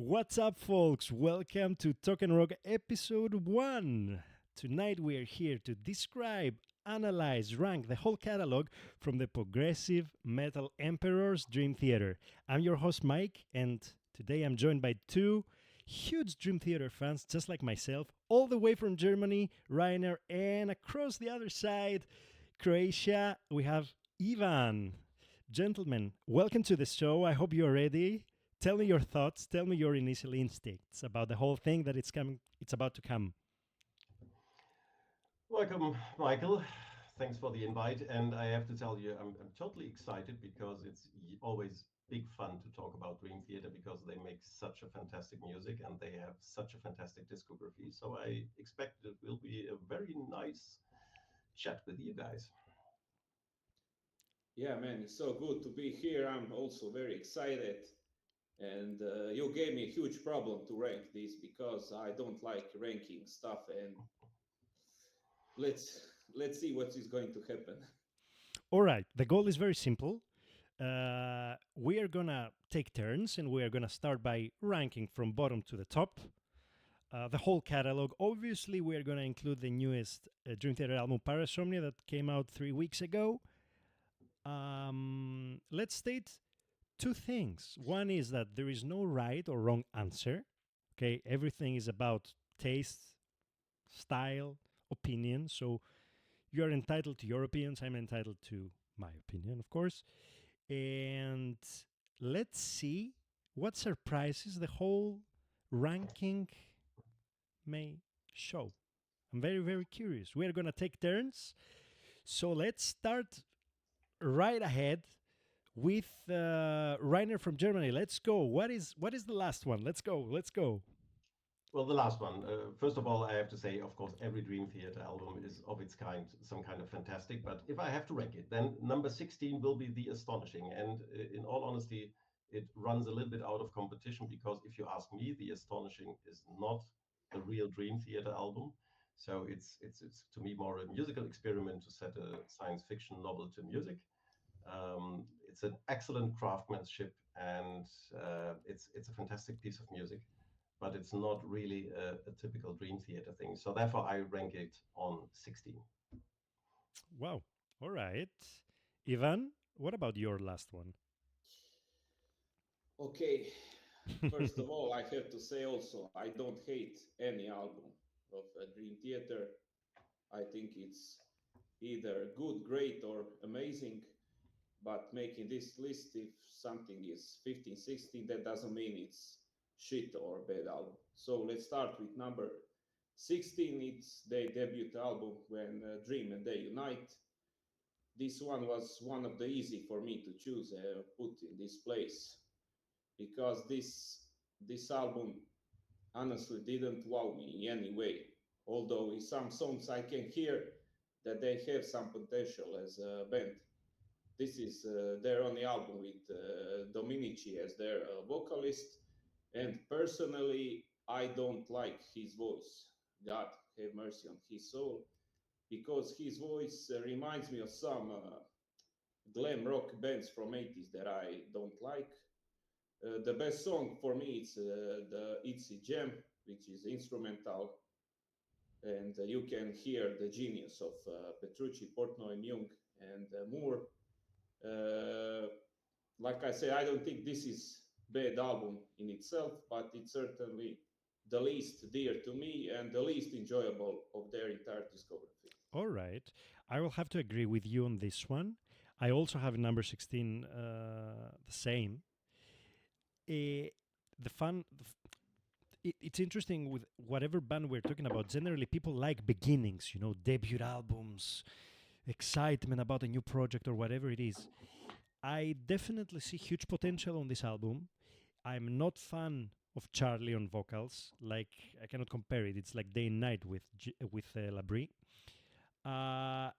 What's up, folks? Welcome to Talk and Rock episode 1. Tonight we are here to describe, analyze, rank the whole catalog from the progressive metal emperor's Dream Theater. I'm your host, Mike, and today I'm joined by two huge Dream Theater fans, just like myself, all the way from Germany, Rainer, and across the other side, Croatia, we have Ivan. Gentlemen, welcome to the show. I hope you're ready. Tell me your thoughts. Tell me your initial instincts about the whole thing that it's coming. It's about to come. Welcome, Michael. Thanks for the invite. And I have to tell you, I'm totally excited because it's always big fun to talk about Dream Theater because they make such a fantastic music and they have such a fantastic discography. So I expect it will be a very nice chat with you guys. Yeah, man, it's so good to be here. I'm also very excited. And you gave me a huge problem to rank this because I don't like ranking stuff. And let's let's see what is going to happen. All right. The goal is very simple. We are gonna take turns, and we are gonna start by ranking from bottom to the top. The whole catalog. Obviously, we are gonna include the newest Dream Theater album, Parasomnia, that came out 3 weeks ago. Let's state two things. One is that there is no right or wrong answer. Okay, everything is about taste, style, opinion. So you're entitled to your opinions. I'm entitled to my opinion, of course. And let's see what surprises the whole ranking may show. I'm very, very curious. We're going to take turns. So let's start right ahead with Rainer from Germany. Let's go. What is the last one? Let's go. Let's go. Well, the last one. First of all, I have to say, of course, every Dream Theater album is of its kind, some kind of fantastic. But if I have to rank it, then number 16 will be The Astonishing. And in all honesty, it runs a little bit out of competition because if you ask me, The Astonishing is not a real Dream Theater album. So it's to me more a musical experiment to set a science fiction novel to music. It's an excellent craftsmanship and it's a fantastic piece of music, but it's not really a typical Dream Theater thing. So therefore, I rank it on 16. Wow. All right. Ivan, what about your last one? Okay, first of all, I have to say also I don't hate any album of Dream Theater. I think it's either good, great, or amazing. But making this list, if something is 15, 16, that doesn't mean it's shit or bad album. So let's start with number 16. It's their debut album, When Dream and They Unite. This one was one of the easy for me to choose, put in this place, because this album honestly didn't wow me in any way. Although in some songs I can hear that they have some potential as a band. This is their only album with Dominici as their vocalist, and personally, I don't like his voice. God have mercy on his soul, because his voice reminds me of some glam rock bands from 80s that I don't like. The best song for me is the Itsy Gem, which is instrumental, and you can hear the genius of Petrucci, Portnoy, Jung, and Moore. Uh, like I say, I don't think this is bad album in itself, but it's certainly the least dear to me and the least enjoyable of their entire discography. All right. I will have to agree with you on this one. I also have number 16 the same. The fun, it's interesting with whatever band we're talking about. Generally, people like beginnings, debut albums, excitement about a new project or whatever it is. I definitely see huge potential on this album. I'm not fan of Charlie on vocals. Like I cannot compare it. It's like day and night with Labrie.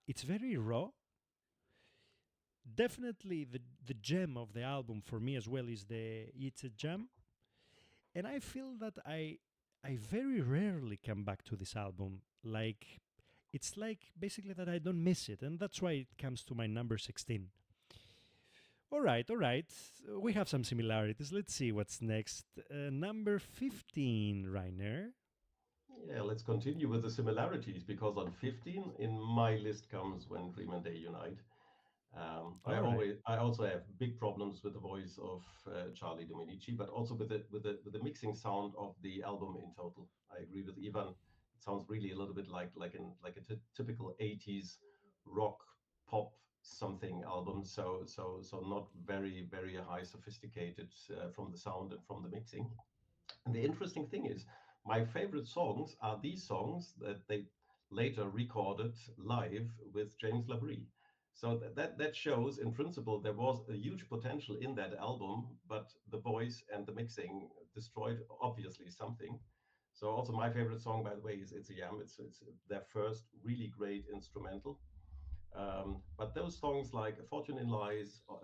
It's very raw. Definitely the gem of the album for me as well is the It's a Jam, and I feel that I very rarely come back to this album. Like it's like basically that I don't miss it, and that's why it comes to my number 16. All right, all right. We have some similarities. Let's see what's next. Number 15, Rainer. Yeah, let's continue with the similarities because on 15 in my list comes When Dream and Day Unite. All right. I also have big problems with the voice of Charlie Dominici, but also with the mixing sound of the album in total. I agree with Ivan. It sounds really a little bit like a typical 80s rock pop something album. So not very high sophisticated from the sound and from the mixing. And the interesting thing is, my favorite songs are these songs that they later recorded live with James Labrie. So that shows, in principle, there was a huge potential in that album, but the voice and the mixing destroyed obviously something. So also my favorite song, by the way, is "It's a Yam." It's their first really great instrumental. But those songs like "A Fortune in Lies" or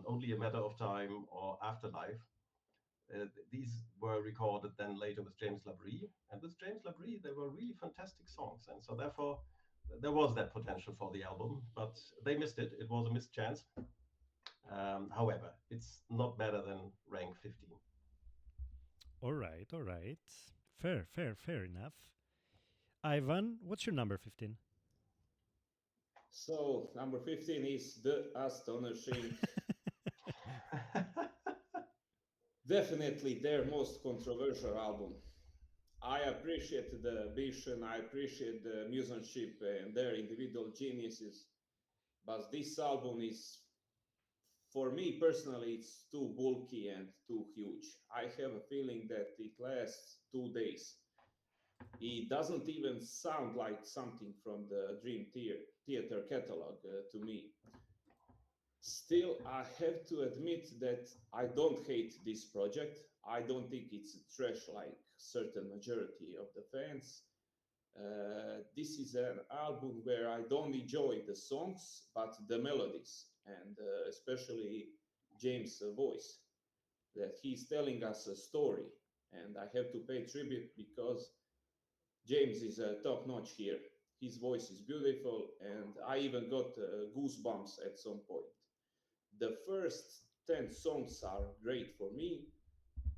"Only a Matter of Time" or "Afterlife," these were recorded then later with James Labrie, and with James Labrie, they were really fantastic songs, and so therefore there was that potential for the album, but they missed it. It was a missed chance. However, it's not better than rank 15. All right, all right. Fair, fair, fair enough. Ivan, what's your number 15? So number 15 is the astonishing, definitely their most controversial album. I appreciate the vision, I appreciate the musicianship and their individual geniuses, but this album is, for me personally, it's too bulky and too huge. I have a feeling that it lasts 2 days. It doesn't even sound like something from the Theater catalog to me. Still, I have to admit that I don't hate this project. I don't think it's trash like certain majority of the fans. This is an album where I don't enjoy the songs, but the melodies, and especially James' voice, that he's telling us a story. And I have to pay tribute because James is top notch here. His voice is beautiful, and I even got goosebumps at some point. The first 10 songs are great for me.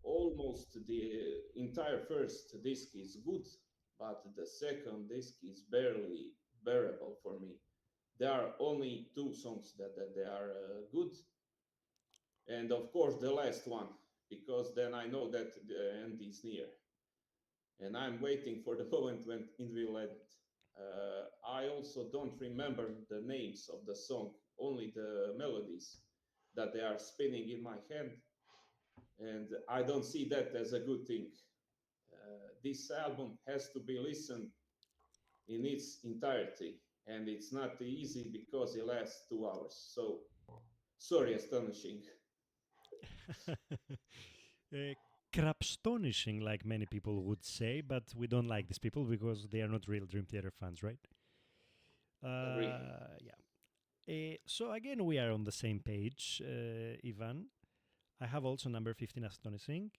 Almost the entire first disc is good, but the second disc is barely bearable for me. There are only two songs that they are good, and of course the last one, because then I know that the end is near, and I'm waiting for the moment when it will end. I also don't remember the names of the song, only the melodies that they are spinning in my head, and I don't see that as a good thing. This album has to be listened in its entirety, and it's not easy because it lasts 2 hours. So, sorry, astonishing. uh, Crapstonishing, like many people would say, but we don't like these people because they are not real Dream Theater fans, right? Agree. Yeah. So again, we are on the same page, Ivan. I have also number 15 astonishing.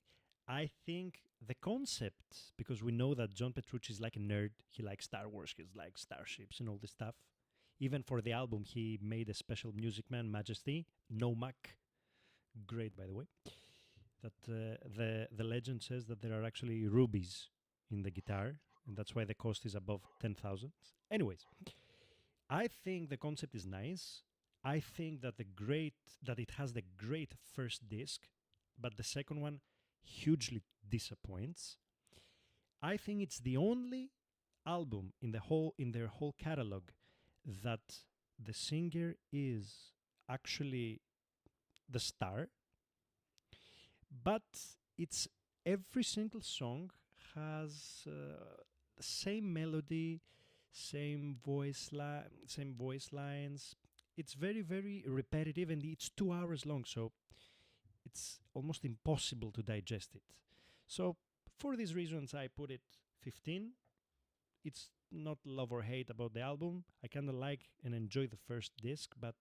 I think the concept, because we know that John Petrucci is like a nerd, he likes Star Wars, he likes starships and all this stuff. Even for the album, he made a special Music Man, Majesty, no Mac, great by the way. That the legend says that there are actually rubies in the guitar, and that's why the cost is above 10,000. Anyways, I think the concept is nice. I think that it has the great first disc, but the second one hugely disappoints. I think it's the only album in their whole catalog that the singer is actually the star, but it's every single song has the same melody, same voice lines. It's very repetitive, and it's 2 hours long, so it's almost impossible to digest it. So for these reasons, I put it 15. It's not love or hate about the album. I kind of like and enjoy the first disc, but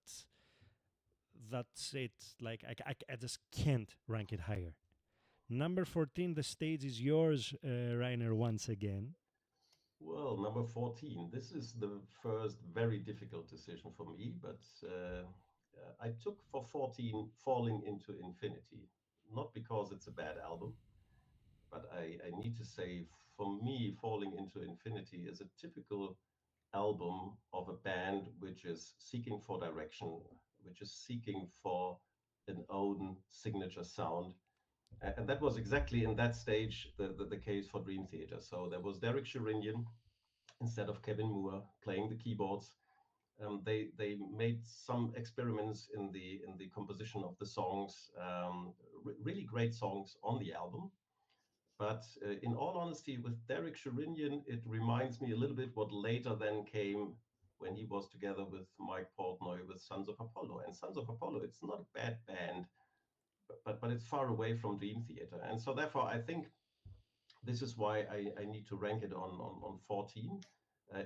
that's it. Like I just can't rank it higher. Number 14, the stage is yours, Rainer, once again. Well, number 14. This is the first very difficult decision for me, but I took for 14 Falling into Infinity, not because it's a bad album, but I need to say, for me, Falling into Infinity is a typical album of a band which is seeking for direction, which is seeking for an own signature sound. And that was exactly in that stage the case for Dream Theater. So there was Derek Sherinian instead of Kevin Moore playing the keyboards. They made some experiments in the composition of the songs, really great songs on the album. But in all honesty, with Derek Sherinian, it reminds me a little bit what later then came when he was together with Mike Portnoy with Sons of Apollo. And Sons of Apollo, it's not a bad band, but it's far away from Dream Theater. And so therefore, I think this is why I need to rank it on 14.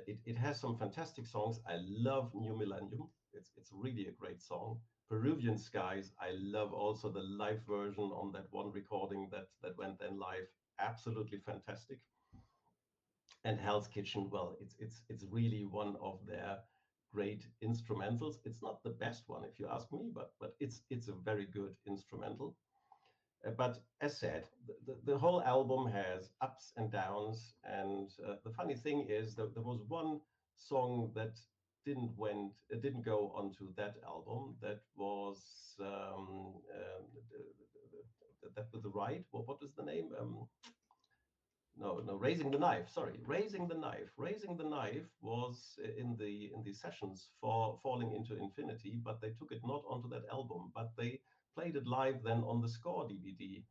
It has some fantastic songs. I love New Millennium. It's really a great song. Peruvian Skies, I love also the live version on that one recording that went then live. Absolutely fantastic. And Hell's Kitchen, well, it's really one of their great instrumentals. It's not the best one, if you ask me, but it's a very good instrumental. But as said, the whole album has ups and downs. And the funny thing is that there was one song that didn't go onto that album. That was that with the right. What is the name? No, Raising the Knife. Sorry, Raising the Knife. Raising the Knife was in the sessions for Falling into Infinity, but they took it not onto that album, but they played it live then on the Score DVD,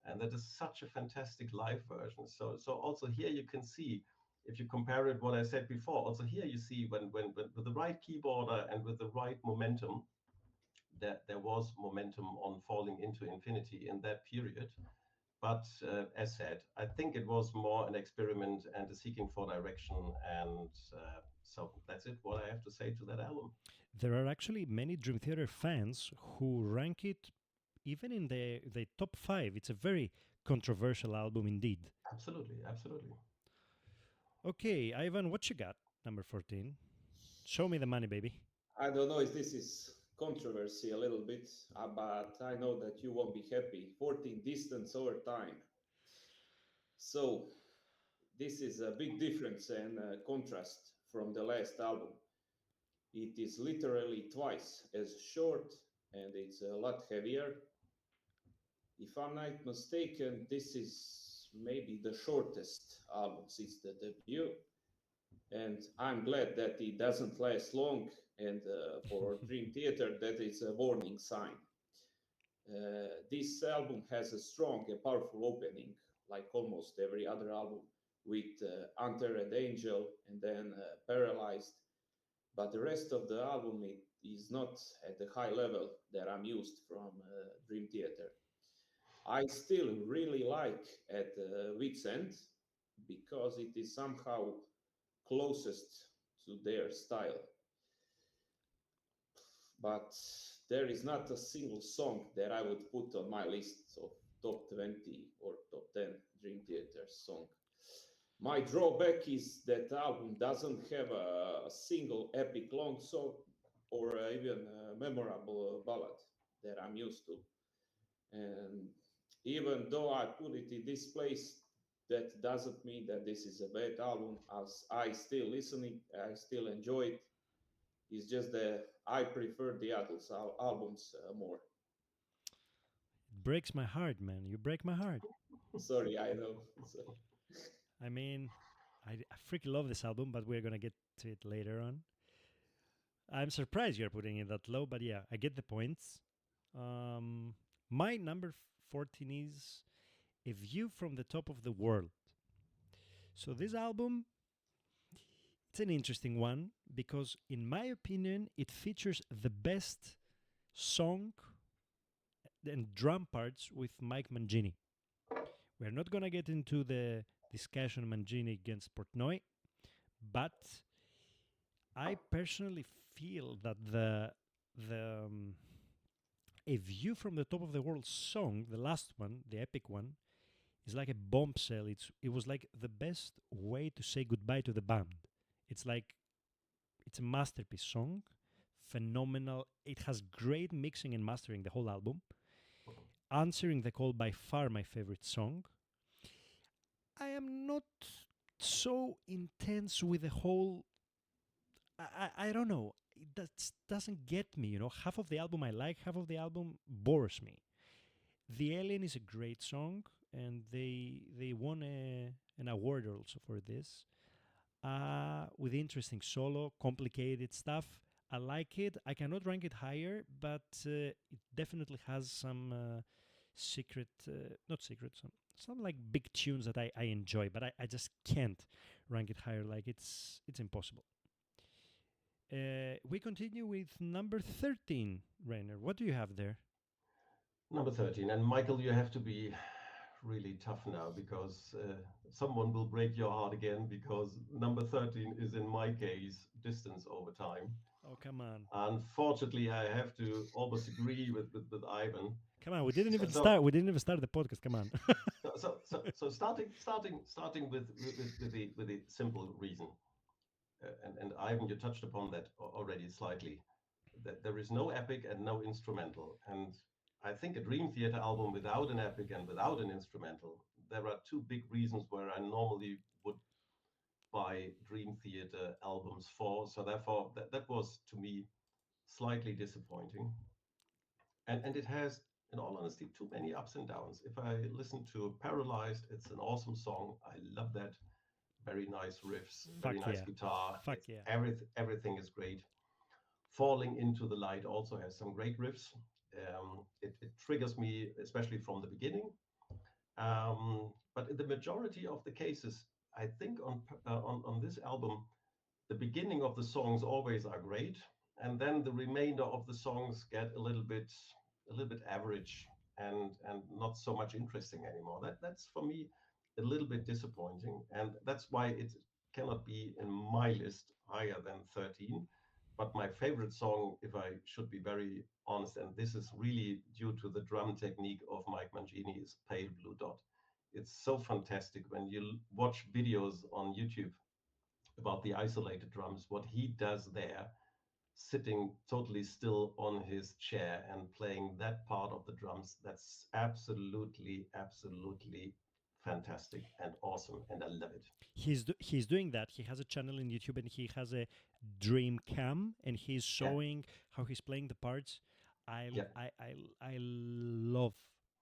and that is such a fantastic live version. So also here you can see, if you compare it what I said before, also here you see when with the right keyboarder and with the right momentum, that there was momentum on Falling into Infinity in that period. But as said, I think it was more an experiment and a seeking for direction. And so that's it, what I have to say to that album. There are actually many Dream Theater fans who rank it even in the top five. It's a very controversial album indeed. Absolutely, absolutely. Okay, Ivan, what you got? Number 14. Show me the money, baby. I don't know if this is controversy a little bit, but I know that you won't be happy. 14 Distance Over Time. So this is a big difference and contrast from the last album. It is literally twice as short and it's a lot heavier. If I'm not mistaken, this is maybe the shortest album since the debut. And I'm glad that it doesn't last long. And for Dream Theater, that is a warning sign. This album has a strong and powerful opening, like almost every other album, with Enter and Angel and then Paralyzed. But the rest of the album it is not at the high level that I'm used from Dream Theater. I still really like at Wits End because it is somehow closest to their style. But there is not a single song that I would put on my list of top 20 or top 10 Dream Theater song. My drawback is that the album doesn't have a single epic long song or even a memorable ballad that I'm used to. And even though I put it in this place, that doesn't mean that this is a bad album. As I still listening, I still enjoy it. It's just that I prefer the Adults albums more. It breaks my heart, man. You break my heart. Sorry, I know. So, I mean, I freaking love this album, but we're gonna get to it later on. I'm surprised you're putting it that low, but yeah, I get the points. Um, my number 14 is A View from the Top of the World. So this album, it's an interesting one because, in my opinion, it features the best song and drum parts with Mike Mangini. We're not gonna get into the discussion Mangini against Portnoy, but I personally feel that the A View from the Top of the World song, the last one, the epic one, is like a bombshell. It was like the best way to say goodbye to the band. It's like it's a masterpiece song, phenomenal. It has great mixing and mastering, the whole album. Answering the Call, by far my favorite song. I am not so intense with the whole. I don't know. That doesn't get me. Half of the album I like, half of the album bores me. The Alien is a great song, and they won an award also for this. With interesting solo, complicated stuff. I like it. I cannot rank it higher, but it definitely has some secret, not secret, some like big tunes that I enjoy, but I just can't rank it higher. Like it's impossible. We continue with number 13, Rainer. What do you have there? Number 13. And Michael, you have to be really tough now because someone will break your heart again because number 13 is, in my case, Distance Over Time. Oh, come on. Unfortunately, I have to almost agree with Ivan. Come on, we didn't So, even so, start. We didn't even start the podcast. Come on. so starting with the simple reason, and Ivan, you touched upon that already slightly, that there is no epic and no instrumental. And I think a Dream Theater album without an epic and without an instrumental, there are two big reasons where I normally would buy Dream Theater albums for. So therefore, that was to me slightly disappointing. And it has, in all honesty, too many ups and downs. If I listen to Paralyzed, it's an awesome song. I love that. Very nice riffs, very Fuck nice yeah. guitar. Fuck It's yeah. everything is great. Falling into the Light also has some great riffs. It triggers me, especially from the beginning. But in the majority of the cases, I think on this album, the beginning of the songs always are great, and then the remainder of the songs get a little bit average and not so much interesting anymore. That's for me a little bit disappointing, and that's why it cannot be in my list higher than 13. But my favorite song, if I should be very honest, and this is really due to the drum technique of Mike Mangini, is Pale Blue Dot. It's so fantastic when you watch videos on YouTube about the isolated drums, what he does there, sitting totally still on his chair and playing that part of the drums. That's absolutely fantastic and awesome, and I love it. He's doing that. He has a channel in YouTube and he has a dream cam and he's Yeah, showing how he's playing the parts. I yeah, I love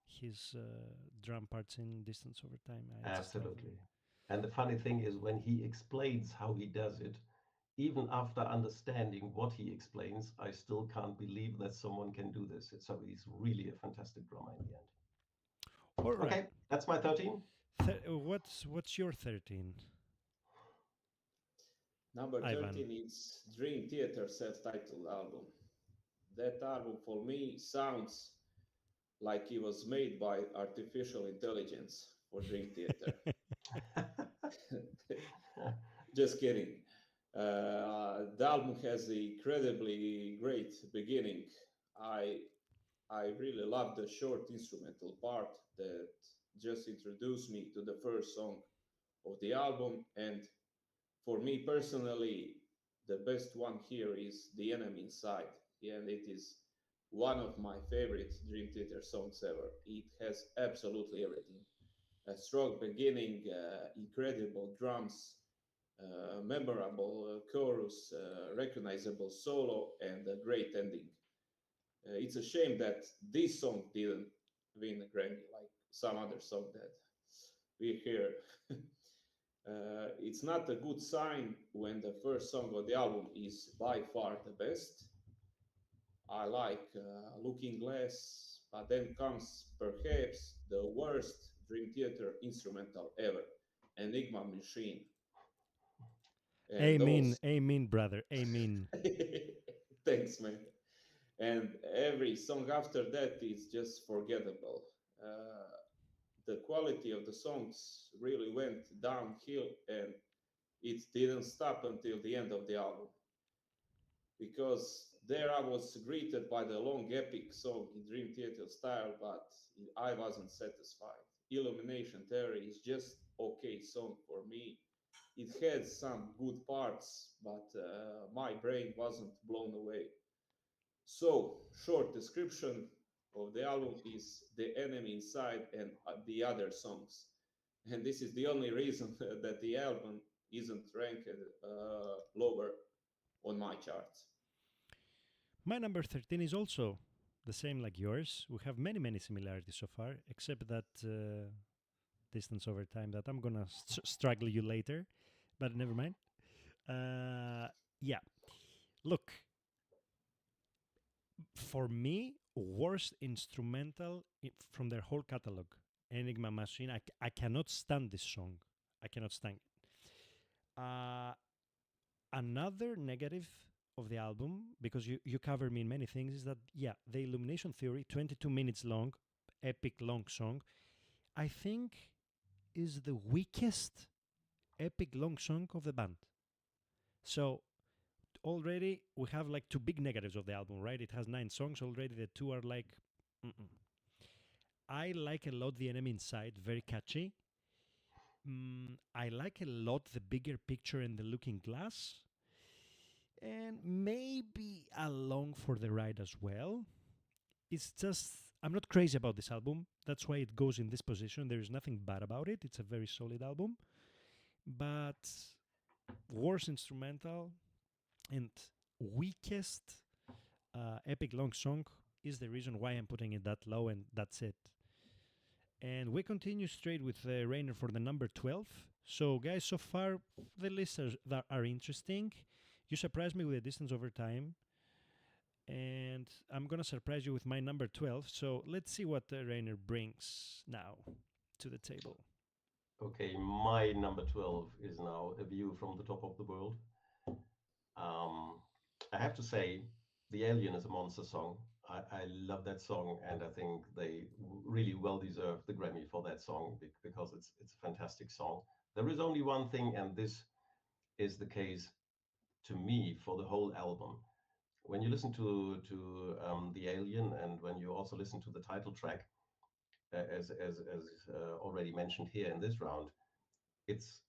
his drum parts in Distance Over Time. I just love them. absolutely. And the funny thing is, when he explains how he does it, even after understanding what he explains, I still can't believe that someone can do this. So he's really a fantastic drummer in the end. All right. Okay, that's my 13. What's your 13, Number Ivan? 13 is Dream Theater self-titled album. That album for me sounds like it was made by artificial intelligence for Dream Theater. Just kidding. The album has an incredibly great beginning. I I really love the short instrumental part that just introduced me to the first song of the album. And for me personally, the best one here is The Enemy Inside. And it is one of my favorite Dream Theater songs ever. It has absolutely everything: a strong beginning, incredible drums, memorable chorus, recognizable solo, and a great ending. It's a shame that this song didn't win a Grammy like some other song that we hear. It's not a good sign when the first song of the album is by far the best. I like Looking Glass, but then comes perhaps the worst Dream Theater instrumental ever, Enigma Machine. And Amen, those. amen, brother, amen. Thanks, man. And every song after that is just forgettable. Uh, the quality of the songs really went downhill, and it didn't stop until the end of the album. Because there I was greeted by the long epic song in Dream Theater style, but I wasn't satisfied. Illumination Theory is just okay song for me. It had some good parts, but my brain wasn't blown away. So, short description of the album is The Enemy Inside and the other songs. And this is the only reason that the album isn't ranked lower on my charts. My number 13 is also the same like yours. We have many, many similarities so far, except that distance over time that I'm gonna struggle you later, but never mind. Uh, yeah, look, for me, worst instrumental from their whole catalog, Enigma Machine. I cannot stand this song. I cannot stand it. Another negative of the album, because you cover me in many things, is that, yeah, the Illumination Theory, 22 minutes long, epic long song, I think is the weakest epic long song of the band. So already we have like two big negatives of the album, right? It has 9 songs already. The two are like, mm-mm. I like a lot The Enemy Inside, very catchy. I like a lot The Bigger Picture and The Looking Glass, and maybe Along for the Ride as well. It's just, I'm not crazy about this album. That's why it goes in this position. There is nothing bad about it. It's a very solid album. But worst instrumental and weakest epic long song is the reason why I'm putting it that low, and that's it. And we continue straight with Rainer for the number 12. So, guys, so far the lists that are interesting. You surprised me with the distance over time, and I'm gonna surprise you with my number 12. So let's see what Rainer brings now to the table. Okay, my number 12 is now A View from the Top of the World. Um, I have to say, The Alien is a monster song. I love that song, and I think they really well deserve the Grammy for that song because it's a fantastic song. There is only one thing, and this is the case to me for the whole album. When you listen to The Alien, and when you also listen to the title track, as already mentioned here in this round, it's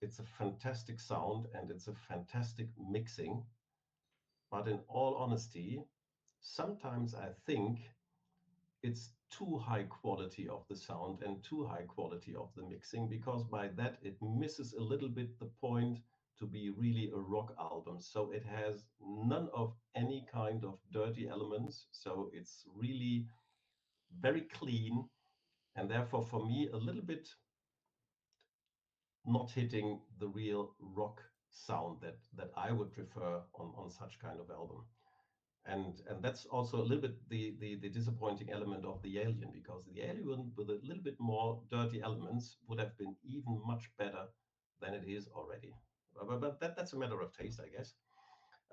it's a fantastic sound and it's a fantastic mixing. But in all honesty, sometimes I think it's too high quality of the sound and too high quality of the mixing, because by that it misses a little bit the point to be really a rock album. So it has none of any kind of dirty elements. So it's really very clean, and therefore for me a little bit not hitting the real rock sound that I would prefer on such kind of album. And that's also a little bit the disappointing element of the Alien, because the Alien with a little bit more dirty elements would have been even much better than it is already. But that's a matter of taste, I guess.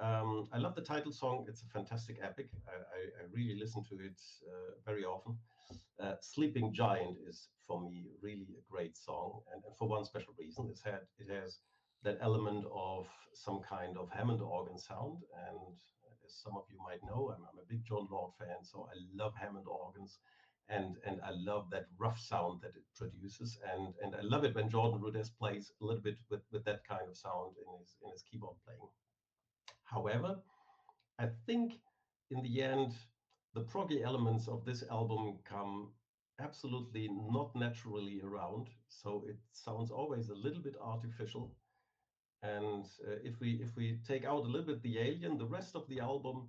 I love the title song. It's a fantastic epic. I really listen to it very often. Sleeping Giant is for me really a great song, and for one special reason. It has that element of some kind of Hammond organ sound, and as some of you might know, I'm a big John Lord fan, so I love Hammond organs, and I love that rough sound that it produces, and I love it when Jordan Rudess plays a little bit with that kind of sound in his keyboard playing. However, I think in the end, the proggy elements of this album come absolutely not naturally around. So it sounds always a little bit artificial. And if we take out a little bit the Alien, the rest of the album,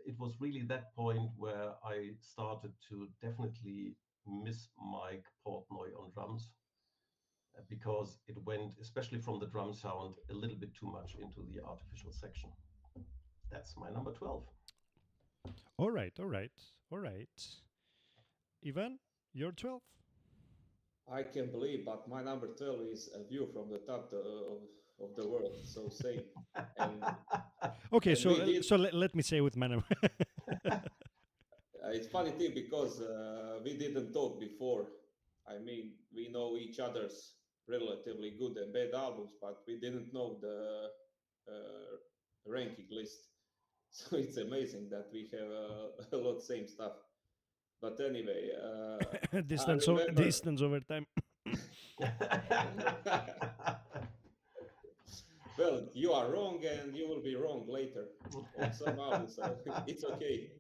it was really that point where I started to definitely miss Mike Portnoy on drums, because it went, especially from the drum sound, a little bit too much into the artificial section. That's my number 12. All right, all right, all right. Ivan, you're 12. I can believe, but my number 12 is A View from the Top of the World. So same. And Okay, and so we did. let me say with my number. It's funny thing because we didn't talk before. I mean, we know each other's relatively good and bad albums, but we didn't know the ranking list. So it's amazing that we have a lot same stuff. But anyway, I Distance over time. Well, you are wrong, and you will be wrong later on some albums, so it's okay.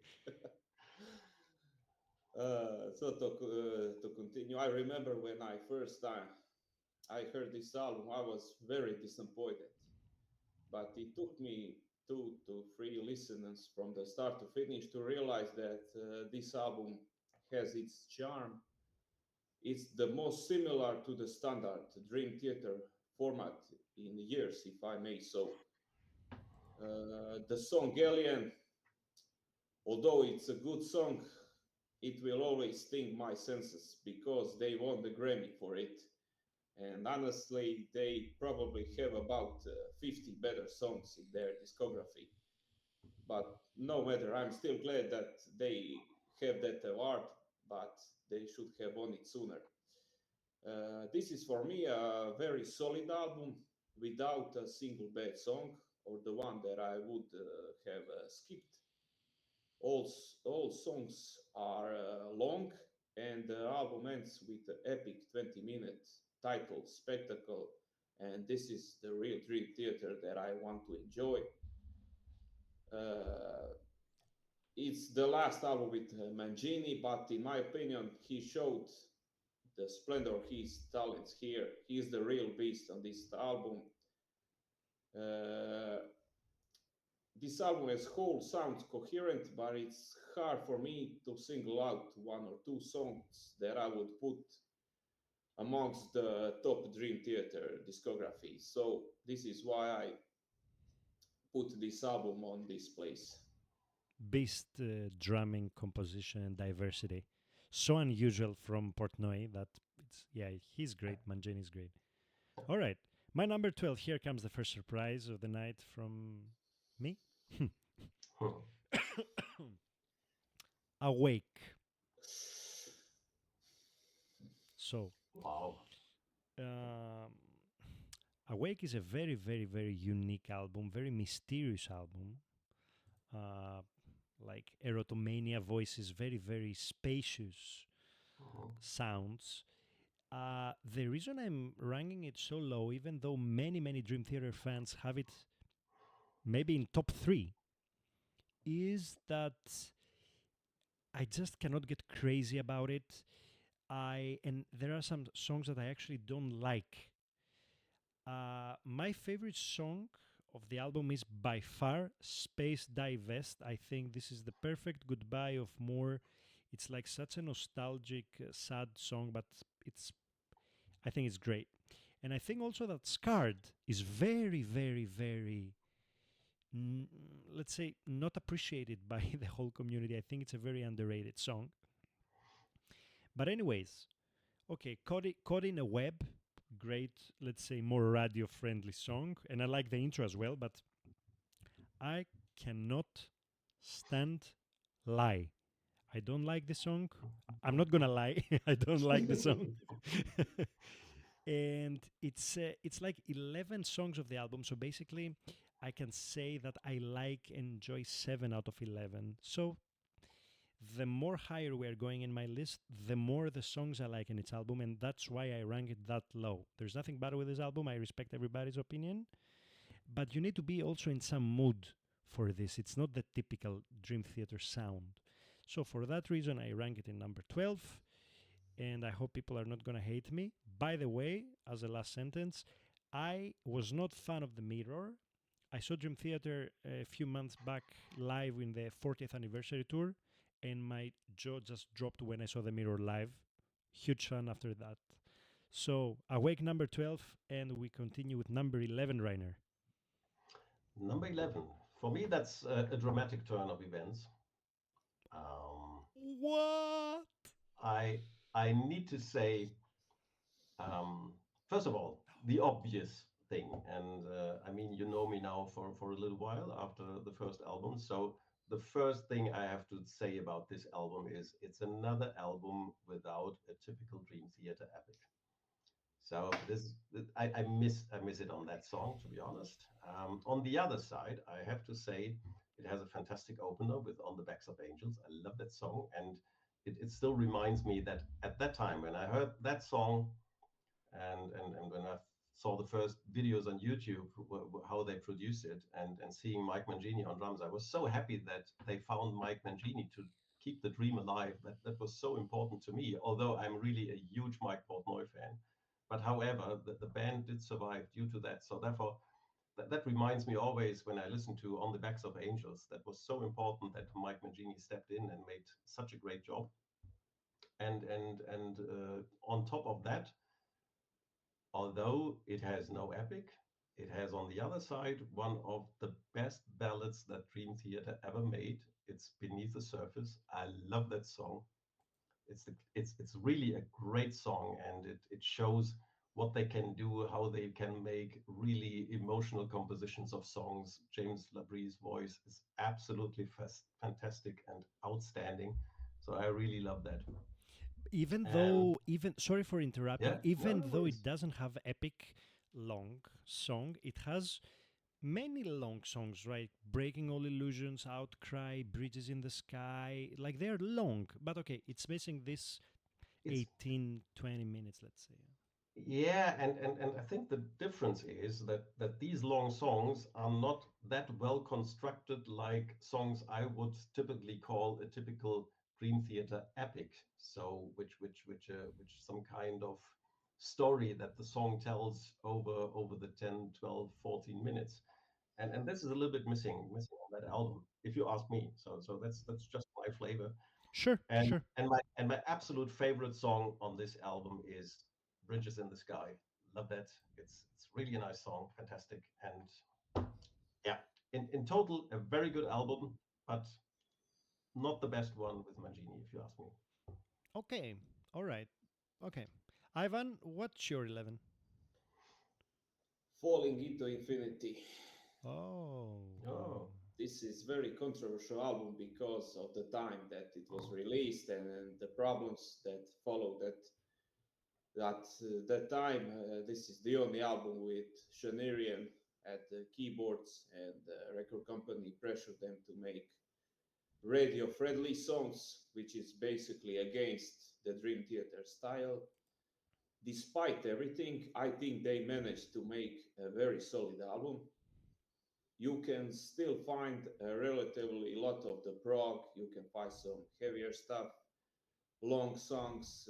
To continue, I remember when I first time I heard this album, I was very disappointed. But it took me 2 to 3 listens from the start to finish to realize that this album has its charm. It's the most similar to the standard Dream Theater format in years, if I may so. The song Alien, although it's a good song, it will always sting my senses because they won the Grammy for it. And honestly, they probably have about 50 better songs in their discography. But no matter, I'm still glad that they have that award, but they should have won it sooner. This is for me a very solid album without a single bad song or the one that I would have skipped. All songs are long, and the album ends with the epic 20-minute title spectacle. And this is the real Dream Theater that I want to enjoy. Uh, it's the last album with Mangini, but in my opinion, he showed the splendor of his talents here. He is the real beast on this album. Uh, this album as whole sounds coherent, but it's hard for me to single out 1 or 2 songs that I would put amongst the top Dream Theater discography. So this is why I put this album on this place. Beast drumming, composition, and diversity. So unusual from Portnoy that it's, yeah, he's great. Mangini's great. All right. My number 12. Here comes the first surprise of the night from me. Awake. So, Wow. um, Awake is a very, very, very unique album, very mysterious album. Uh, like erotomania voices, very, very spacious Mhm. sounds. The reason I'm ranking it so low, even though many, many Dream Theater fans have it maybe in top three, is that I just cannot get crazy about it. And there are some songs that I actually don't like. My favorite song of the album is by far Space Divest. I think this is the perfect goodbye of more. It's like such a nostalgic, sad song, but it's I think it's great. And I think also that Scarred is very, very, very, mm, let's say, not appreciated by the whole community. I think it's a very underrated song. But, anyways, okay, Caught in a Web, great, let's say, more radio friendly song. And I like the intro as well, but I cannot stand Lie. I don't like the song. I'm not gonna lie. I don't like the song. And it's like 11 songs of the album. So basically, I can say that I like and enjoy 7 out of 11. So the more higher we are going in my list, the more the songs I like in its album, and that's why I rank it that low. There's nothing bad with this album. I respect everybody's opinion, but you need to be also in some mood for this. It's not the typical Dream Theater sound. So for that reason, I rank it in number 12, and I hope people are not going to hate me. By the way, as a last sentence, I was not fan of the Mirror. I saw Dream Theater a few months back live in the 40th anniversary tour, and my jaw just dropped when I saw the Mirror live. Huge fan after that. So, Awake number 12, and we continue with number 11, Rainer. Number 11. For me, that's a dramatic turn of events. Um, What? I I need to say, um, first of all, the obvious thing, and I mean, you know me now for a little while after the first album. So the first thing I have to say about this album is it's another album without a typical Dream Theater epic. So I miss it on that song, to be honest. On the other side, I have to say it has a fantastic opener with "On the Backs of Angels." I love that song, and it still reminds me that at that time when I heard that song and when I saw the first videos on YouTube, how they produce it, and seeing Mike Mangini on drums, I was so happy that they found Mike Mangini to keep the dream alive. That was so important to me, although I'm really a huge Mike Portnoy fan. But however, the band did survive due to that. So therefore, that reminds me always when I listen to On the Backs of Angels, that was so important that Mike Mangini stepped in and made such a great job. And on top of that, although it has no epic, it has on the other side one of the best ballads that Dream Theater ever made. It's Beneath the Surface. I love that song. It's really a great song, and it shows what they can do, how they can make really emotional compositions of songs. James Labrie's voice is absolutely fantastic and outstanding. So I really love that. Even And though, even sorry for interrupting, yeah, no, even no though it worries. doesn't have epic long song, it has many long songs, right? Breaking All Illusions, Outcry, Bridges in the Sky. Like they're long, but okay, it's missing this It's 18-20 minutes, let's say. Yeah, and I think the difference is that these long songs are not that well constructed like songs I would typically call a typical Dream Theater epic. So which some kind of story that the song tells over the 10, 12, 14 minutes. And this is a little bit missing on that album, if you ask me. So that's just my flavor. Sure, And sure. my absolute favorite song on this album is Bridges in the Sky. Love that. It's really a nice song, fantastic. And yeah, in total, a very good album, but not the best one with Mangini, if you ask me. Okay, all right. Okay. Ivan, what's your 11? Falling into Infinity. Oh. Oh, This is very controversial album because of the time that it was released and the problems that followed that time. This is the only album with Shanarian at the keyboards, and the record company pressured them to make radio friendly songs, which is basically against the Dream Theater style. Despite everything, I think they managed to make a very solid album. You can still find a relatively lot of the prog, you can find some heavier stuff, long songs,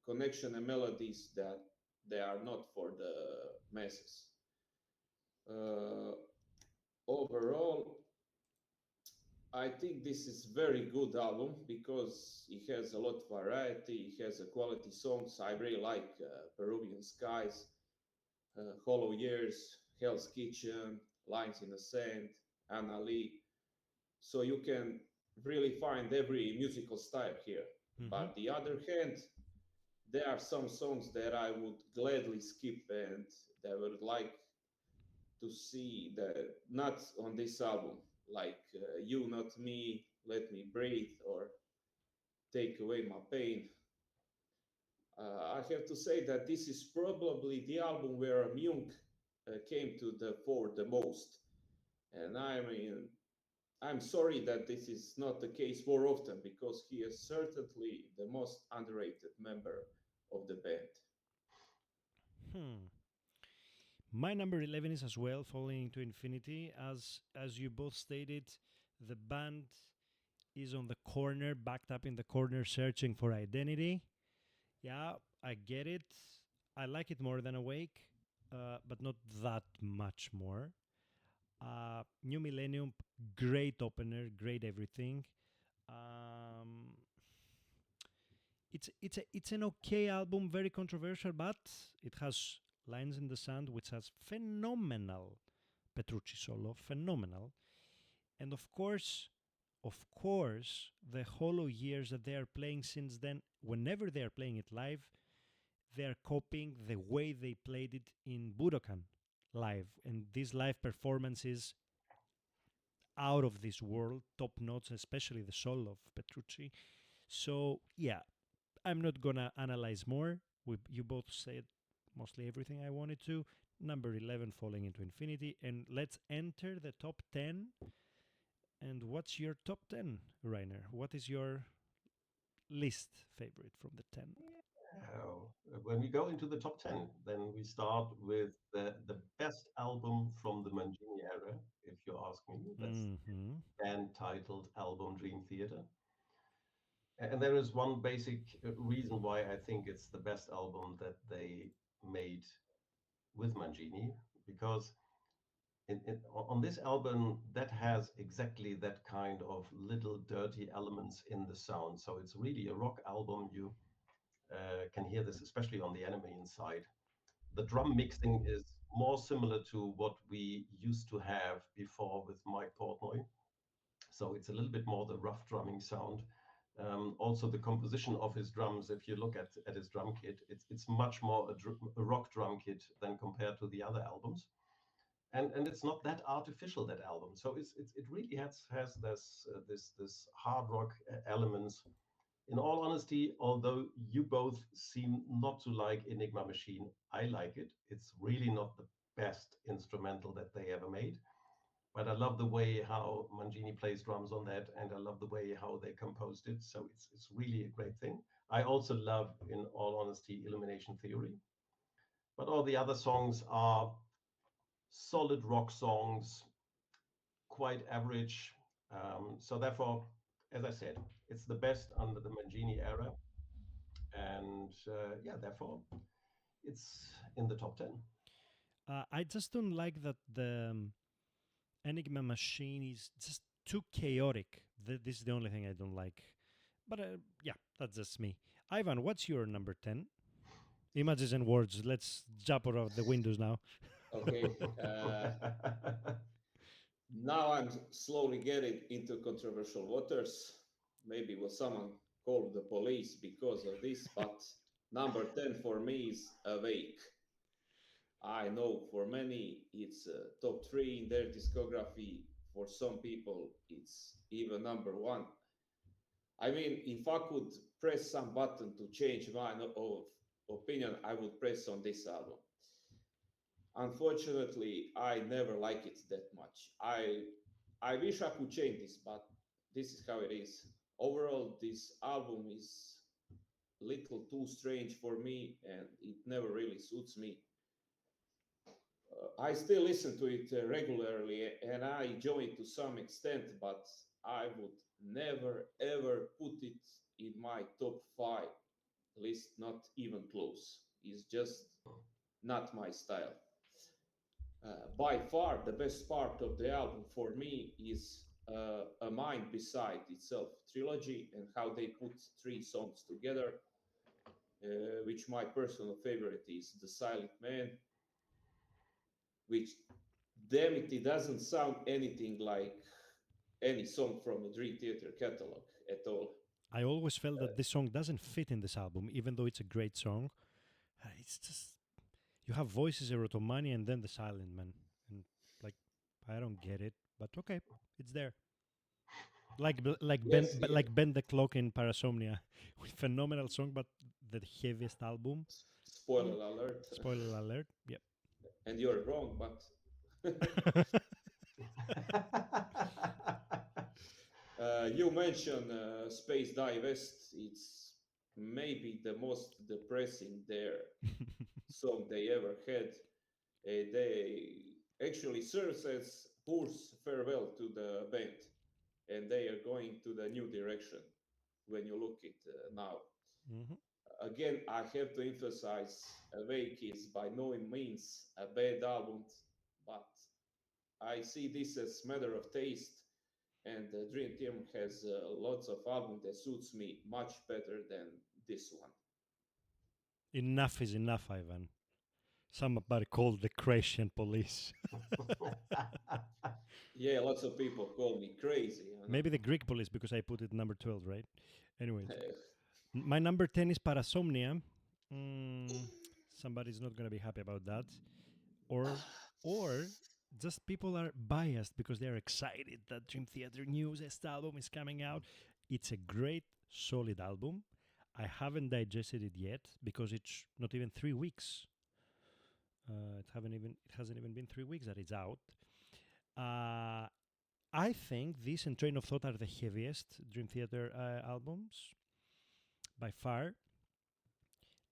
connection and melodies that they are not for the masses. Uh, Overall, I think this is very good album because it has a lot of variety. It has a quality songs. I really like Peruvian Skies, Hollow Years, Hell's Kitchen, Lines in the Sand, Anna Lee. So you can really find every musical style here. Mm-hmm. But the other hand, there are some songs that I would gladly skip and that I would like to see that not on this album, like You Not Me, Let Me Breathe, or Take Away My Pain. I have to say that this is probably the album where Myung came to the fore the most. And I mean, I'm sorry that this is not the case more often because he is certainly the most underrated member of the band. Hmm. My number 11 is as well Falling into Infinity. As you both stated, the band is on the corner, backed up in the corner, searching for identity. Yeah, I get it. I like it more than Awake, but not that much more. New Millennium, great opener, great everything. Um, it's an okay album, very controversial, but it has Lines in the Sand, which has phenomenal Petrucci solo, phenomenal, and of course, the Hollow Years that they are playing since then. Whenever they are playing it live, they are copying the way they played it in Budokan live, and these live performances out of this world, top notes, especially the solo of Petrucci. So yeah, I'm not gonna analyze more. You both said mostly everything I wanted to. Number 11, Falling into Infinity, and let's enter the top 10. And what's your top 10, Rainer? What is your least favorite from the 10? oh, when we go into the top 10, then we start with the best album from the Mangini era, if you ask me. That's Hmm. band titled album Dream Theater. And there is one basic reason why I think it's the best album that they made with Mangini, because on this album, that has exactly that kind of little dirty elements in the sound. So it's really a rock album. You can hear this, especially on the enemy inside. The drum mixing is more similar to what we used to have before with Mike Portnoy. So it's a little bit more the rough drumming sound. Also, the composition of his drums, if you look at his drum kit, it's much more a rock drum kit than compared to the other albums. And it's not that artificial, that album. So it really has this hard rock elements. In all honesty, although you both seem not to like Enigma Machine, I like it. It's really not the best instrumental that they ever made. But I love the way how Mangini plays drums on that, and I love the way how they composed it. So it's really a great thing. I also love, in all honesty, Illumination Theory. But all the other songs are solid rock songs, quite average. So therefore, as I said, it's the best under the Mangini era, and yeah, therefore it's in the top 10. I just don't like that the Enigma machine is just too chaotic. This is the only thing I don't like. But yeah, that's just me. Ivan, what's your number 10? Images and words. Let's jump out of the windows now. Okay. Now I'm slowly getting into controversial waters. Maybe will someone call the police because of this, but number 10 for me is Awake. I know for many it's top three in their discography. For some people, it's even number one. I mean, if I could press some button to change my opinion, I would press on this album. Unfortunately, I never like it that much. I wish I could change this, but this is how it is. Overall, this album is little too strange for me, and it never really suits me. I still listen to it regularly, and I enjoy it to some extent, but I would never ever put it in my top five list, not even close. It's just not my style. By far, the best part of the album for me is A Mind Beside Itself trilogy and how they put three songs together, which my personal favorite is The Silent Man, which, damn it, it doesn't sound anything like any song from a Dream Theater catalog at all. I always felt that this song doesn't fit in this album, even though it's a great song. It's just you have voices, erotomania, and then the silent man, and like I don't get it, but okay, it's there. Yes, yeah. Like Ben the Clock in Parasomnia, phenomenal song, but the heaviest album. Mm. Spoiler alert. Spoiler alert. Yep. And you're wrong, but you mentioned Space Dive West. It's maybe the most depressing their song they ever had. They actually serves as poor's farewell to the band, and they are going to the new direction when you look it now. Hmm. Again, I have to emphasize Awake is by no means a bad album, but I see this as matter of taste, and Dream Team has lots of albums that suits me much better than this one. Enough is enough, Ivan. Somebody called the Croatian police. Yeah, lots of people call me crazy. You know? Maybe the Greek police because I put it number 12, right? Anyways, my number 10 is Parasomnia. Mm, somebody's not going to be happy about that. Or or just people are biased because they're excited that Dream Theater newest album is coming out. It's a great, solid album. I haven't digested it yet because it's not even 3 weeks. It hasn't even been 3 weeks that it's out. Uh, I think this and Train of Thought are the heaviest Dream Theater albums by far.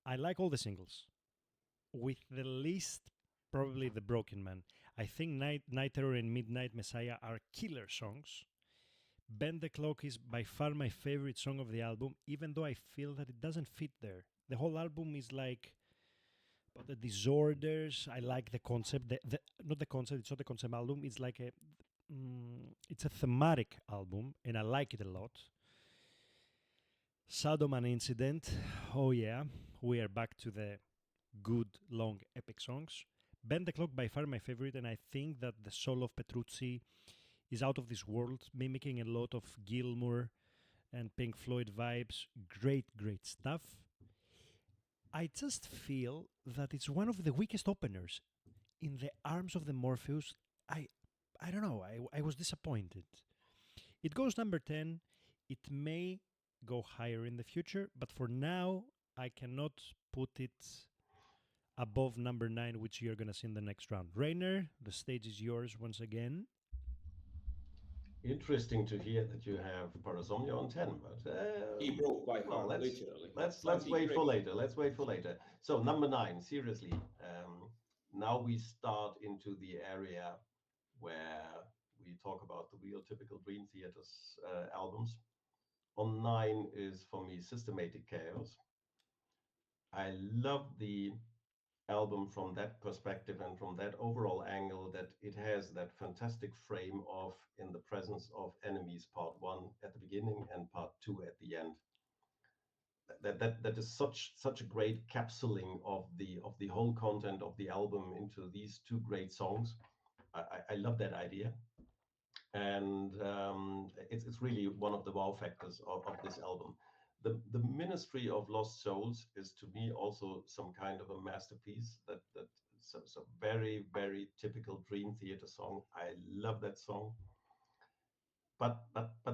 I like all the singles, with the least probably the Broken Man. I think Night Terror and Midnight Messiah are killer songs. Bend the Clock is by far my favorite song of the album, even though I feel that it doesn't fit there. The whole album is like about the disorders. I like the concept. The not the concept. It's not a concept album. It's like a it's a thematic album, and I like it a lot. Sadoman Incident. Oh yeah, we are back to the good long epic songs. Bend the Clock by far my favorite, and I think that the solo of Petrucci is out of this world, mimicking a lot of Gilmour and Pink Floyd vibes. Great, great stuff. I just feel that it's one of the weakest openers. In the arms of the Morpheus, I I don't know, I was disappointed. It goes number 10. It may go higher in the future, but for now, I cannot put it above number 9, which you're going to see in the next round. Rainer, the stage is yours once again. Interesting to hear that you have Parasomnia on 10, but He broke my well, heart, literally. let's Something wait for great. later. Let's wait for later. So number 9, seriously, now we start into the area where we talk about the real typical Dream Theater's albums. On 9 is for me Systematic Chaos. I love the album from that perspective and from that overall angle, that it has that fantastic frame of in the presence of enemies, part 1 at the beginning and part 2 at the end. That is such a great capsuling of the whole content of the album into these two great songs. I love that idea, and it's really one of the wow factors of this album. The Ministry of Lost Souls is to me also some kind of a masterpiece. So very typical Dream Theater song. I love that song. But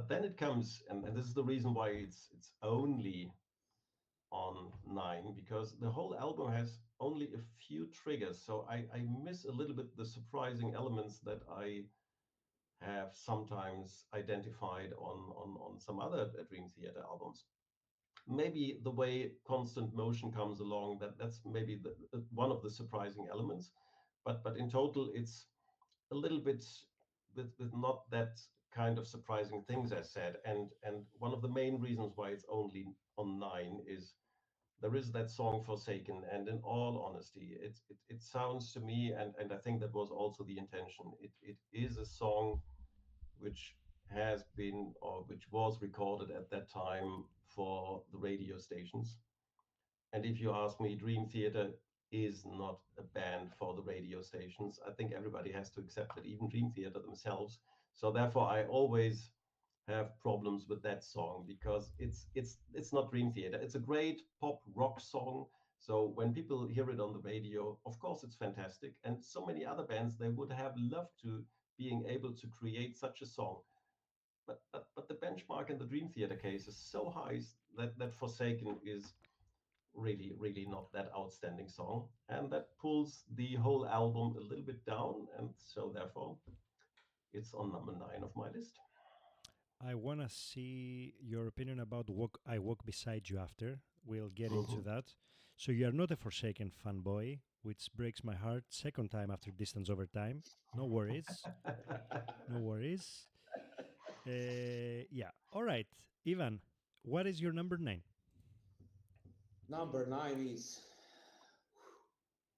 then it comes, and this is the reason why it's only on 9, because the whole album has only a few triggers. So I miss a little bit the surprising elements that I have sometimes identified on some other Dream Theater albums. Maybe the way constant motion comes along, that's maybe one of the surprising elements. But in total, it's a little bit with not that kind of surprising things, as said. And one of the main reasons why it's only on 9 is there is that song Forsaken, and in all honesty, it sounds to me, and I think that was also the intention. It is a song which has been, or which was recorded at that time for the radio stations. And if you ask me, Dream Theater is not a band for the radio stations. I think everybody has to accept that, even Dream Theater themselves. So therefore, I always have problems with that song, because it's not Dream Theater. It's a great pop rock song. So when people hear it on the radio, of course it's fantastic. And so many other bands, they would have loved to being able to create such a song. But the benchmark in the Dream Theater case is so high that Forsaken is really not that outstanding song, and that pulls the whole album a little bit down, and so therefore it's on number 9 of my list. I want to see your opinion about Walk I Walk Beside You after. We'll get into that. So you are not a Forsaken fanboy, which breaks my heart. Second time after Distance Over Time. No worries. No worries. Yeah. All right. Ivan, what is your number 9? Number 9 is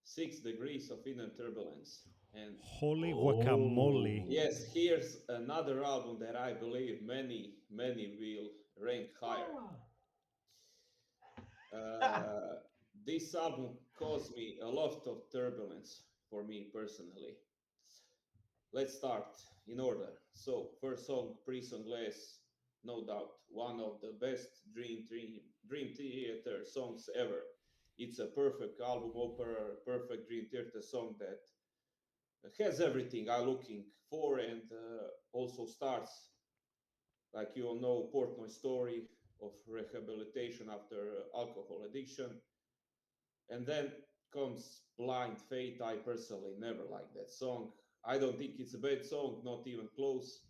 6 Degrees of Inner Turbulence. And Holy guacamole. Oh. yes, here's another album that I believe many will rank higher. Uh, this album caused me a lot of turbulence for me personally. Let's start in order. So, first song, Prison Glass, no doubt, one of the best Dream Theater songs ever. It's a perfect album opener, perfect Dream Theater song that has everything I'm looking for, and also starts, like you all know, Portnoy story of rehabilitation after alcohol addiction. And then comes Blind Fate. I personally never liked that song. I don't think it's a bad song, not even close.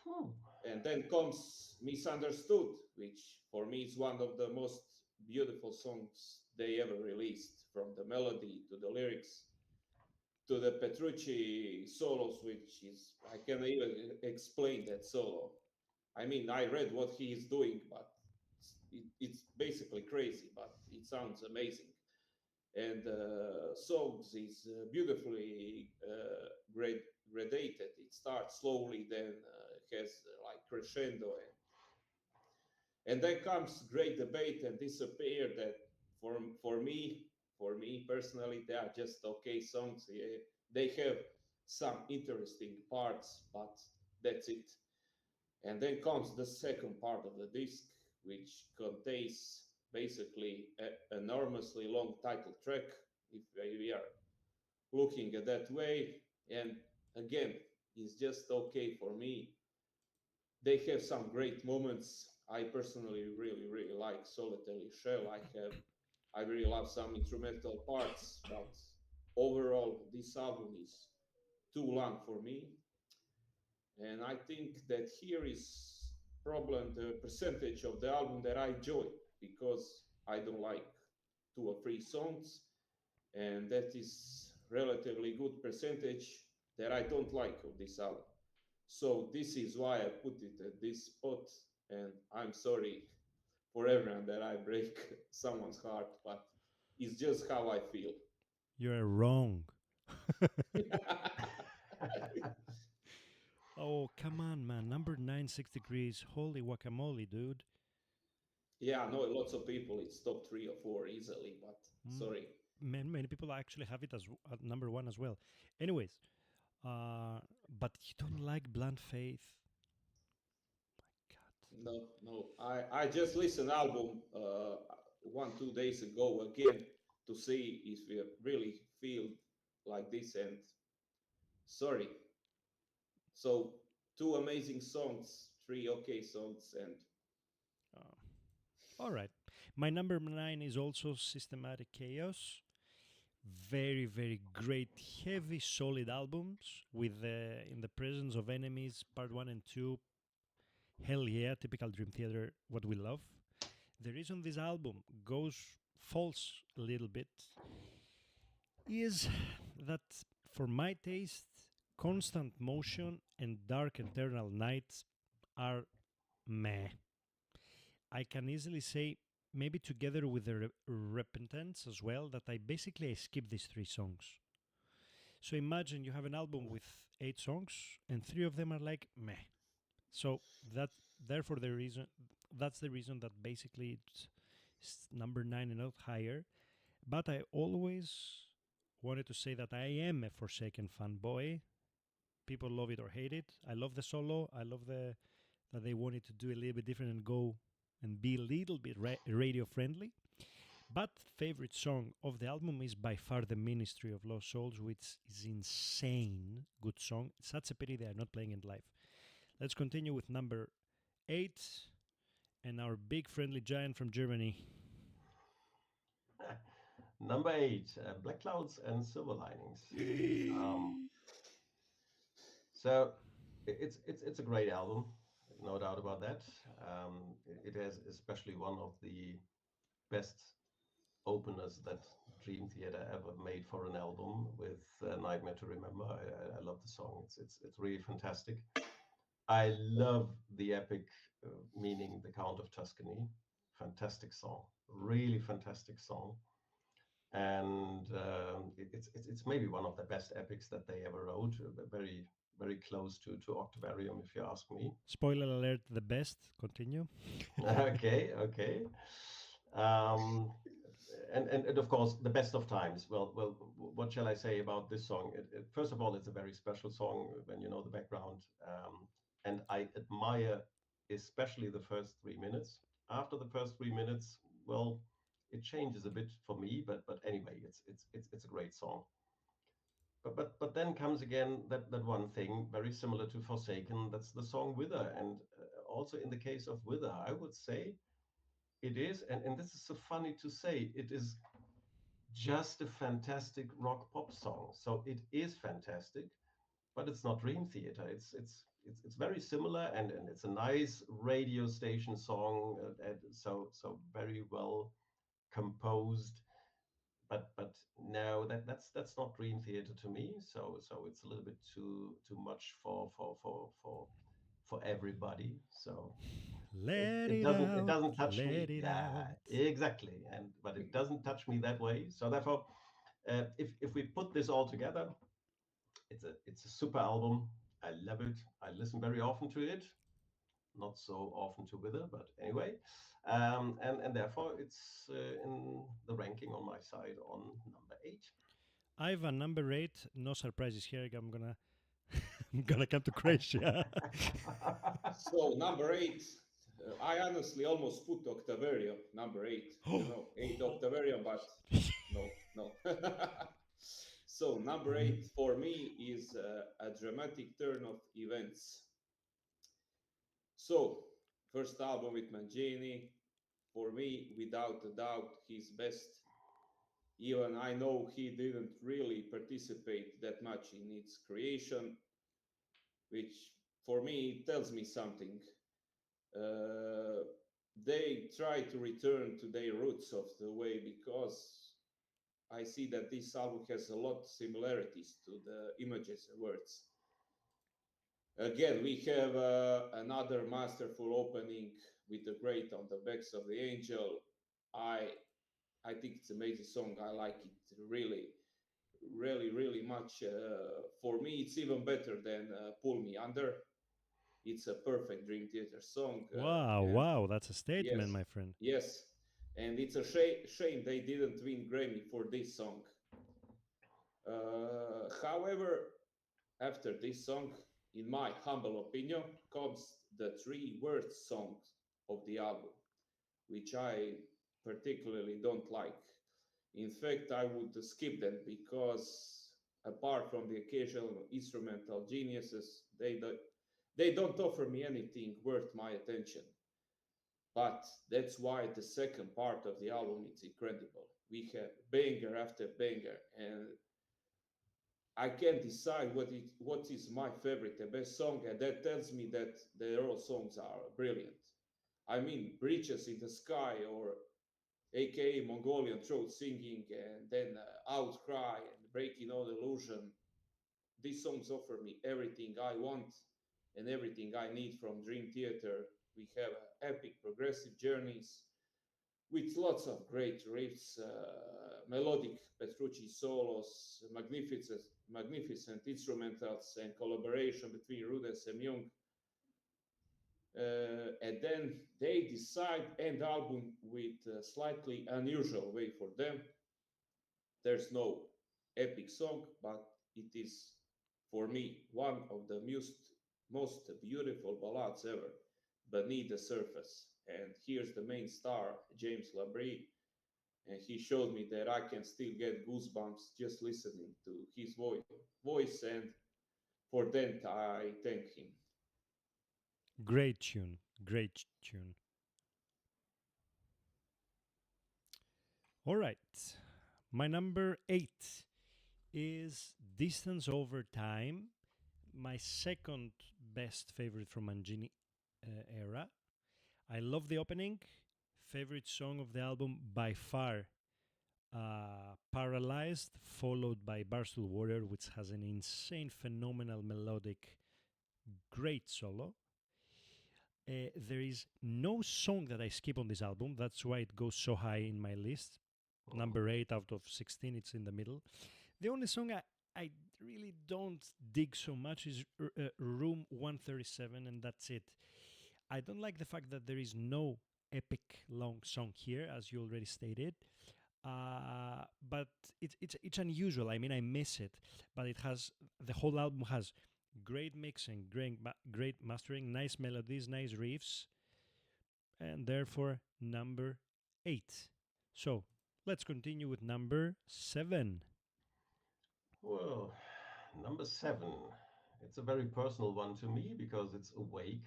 Hmm. And then comes Misunderstood, which for me is one of the most beautiful songs they ever released, from the melody to the lyrics to the Petrucci solos, which is, I can even explain that solo. I mean, I read what he is doing, but it's basically crazy, but it sounds amazing. And songs is beautifully gradated. It starts slowly, then has like crescendo, and then comes great debate and disappear. That for for me, for me personally, they are just okay songs. Yeah, they have some interesting parts, but that's it. And then comes the second part of the disc, which contains basically an enormously long title track, if we are looking at that way. And again, it's just okay for me. They have some great moments. I personally really like Solitary Shell. I really love some instrumental parts, but overall, this album is too long for me. And I think that here is problem the percentage of the album that I enjoy, because I don't like two or three songs, and that is relatively good percentage that I don't like of this album. So this is why I put it at this spot, and I'm sorry for everyone that I break someone's heart, but it's just how I feel. You're wrong. Oh, come on, man. Number 9, 6 degrees. Holy guacamole, dude. Yeah, I know lots of people it's top 3 or 4 easily, but Mm, sorry. many people actually have it as at number 1 as well. Anyways, uh, but you don't like Blunt Faith? God. No. I just listened album 1 2 days ago again to see if we really feel like this. And sorry, so two amazing songs, three okay songs, and Uh, all right. My number 9 is also Systematic Chaos. Very, very great, heavy, solid albums with In the Presence of Enemies, Part 1 and 2. Hell yeah, typical Dream Theater, what we love. The reason this album goes false a little bit is that, for my taste, Constant Motion and Dark Eternal Nights are meh. I can easily say, maybe together with the Repentance as well, that I skip these 3 songs. So imagine you have an album with 8 songs and 3 of them are like meh. So that therefore the reason that's the reason that basically it's number 9 and not higher. But I always wanted to say that I am a Forsaken fanboy. People love it or hate it. I love the solo. I love the that they wanted to do a little bit different and go and be a little bit radio friendly. But favorite song of the album is by far The Ministry of Lost Souls, which is insane good song. Such a pity they are not playing it live. Let's continue with number 8 and our big friendly giant from Germany. Number 8, Black Clouds and Silver Linings. Um, so it's a great album, no doubt about that. It has especially one of the best openers that Dream Theater ever made for an album with Nightmare to Remember. I love the song. It's really fantastic. I love the epic, meaning the Count of Tuscany. Fantastic song, really fantastic song, and it's maybe one of the best epics that they ever wrote. Very close to Octavarium, if you ask me. Spoiler alert, the best. Continue. Okay. Um, and of course, the best of times. Well, what shall I say about this song? First of all, it's a very special song when you know the background, and I admire especially the first 3 minutes. After the first 3 minutes, well, it changes a bit for me, but anyway, it's a great song. But then comes again that one thing very similar to Forsaken. That's the song Wither, and also in the case of Wither, I would say it is, and this is so funny to say, it is just a fantastic rock pop song. So it is fantastic, but it's not Dream Theater. It's very similar, and it's a nice radio station song, and so very well composed. no, that's not Dream Theater to me. So it's a little bit too much for everybody. So Let it doesn't touch me. let it Yeah, out. exactly. And but it doesn't touch me that way. So therefore, if we put this all together, it's a super album. I love it. I listen very often to it. Not so often to Wither, but anyway, and therefore it's in the ranking on my side on number 8. I have a number 8. No surprises here. I'm gonna I'm gonna come to Croatia. So number eight, I honestly almost put Octaverio number eight. Eight Octaverio, but no, no. So number eight for me is a dramatic turn of events. So first album with Mangini, for me, without a doubt, his best. Even I know he didn't really participate that much in its creation, which for me tells me something. Uh, they try to return to their roots of the way because I see that this album has a lot of similarities to the Images and Words. Again, we have another masterful opening with the great on the backs of the angel. I I think it's an amazing song. I like it really, really, really much. For me, it's even better than Pull Me Under. It's a perfect Dream Theater song, Wow, and wow, that's a yes, statement, my friend. yes, and it's a shame they didn't win Grammy for this song. However, after this song, in my humble opinion, comes the three worst songs of the album, which I particularly don't like. In fact, I would skip them because apart from the occasional instrumental geniuses, they don't offer me anything worth my attention. But that's why the second part of the album is incredible. We have banger after banger, and I can't decide what is my favorite, the best song, and that tells me that the all songs are brilliant. I mean, Bridges in the Sky or aka Mongolian throat singing, and then Outcry and Breaking All Illusion. These songs offer me everything I want and everything I need from Dream Theater. We have epic progressive journeys with lots of great riffs, melodic Petrucci solos, magnificent instrumentals, and collaboration between Rudess and Young. And then they decide end album with a slightly unusual way for them. There's no epic song, but it is for me one of the most beautiful ballads ever, Beneath the Surface. And here's the main star, James Labrie, and he showed me that I can still get goosebumps just listening to his voice, and for that I thank him. Great tune. Great tune. All right. My number 8 is Distance Over Time, my second best favorite from Mangini era. I love the opening. Favorite song of the album by far, Paralyzed, followed by Barstool Warrior, which has an insane, phenomenal melodic, great solo. There is no song that I skip on this album. That's why it goes so high in my list. Number 8 out of 16, it's in the middle. The only song I really don't dig so much is Room 137, and that's it. I don't like the fact that there is no epic long song here, as you already stated. But it's unusual. I mean, I miss it, but it has the whole album has great mixing, great mastering, nice melodies, nice riffs, and therefore number 8. So let's continue with number 7. Well, number 7. It's a very personal one to me because it's Awake.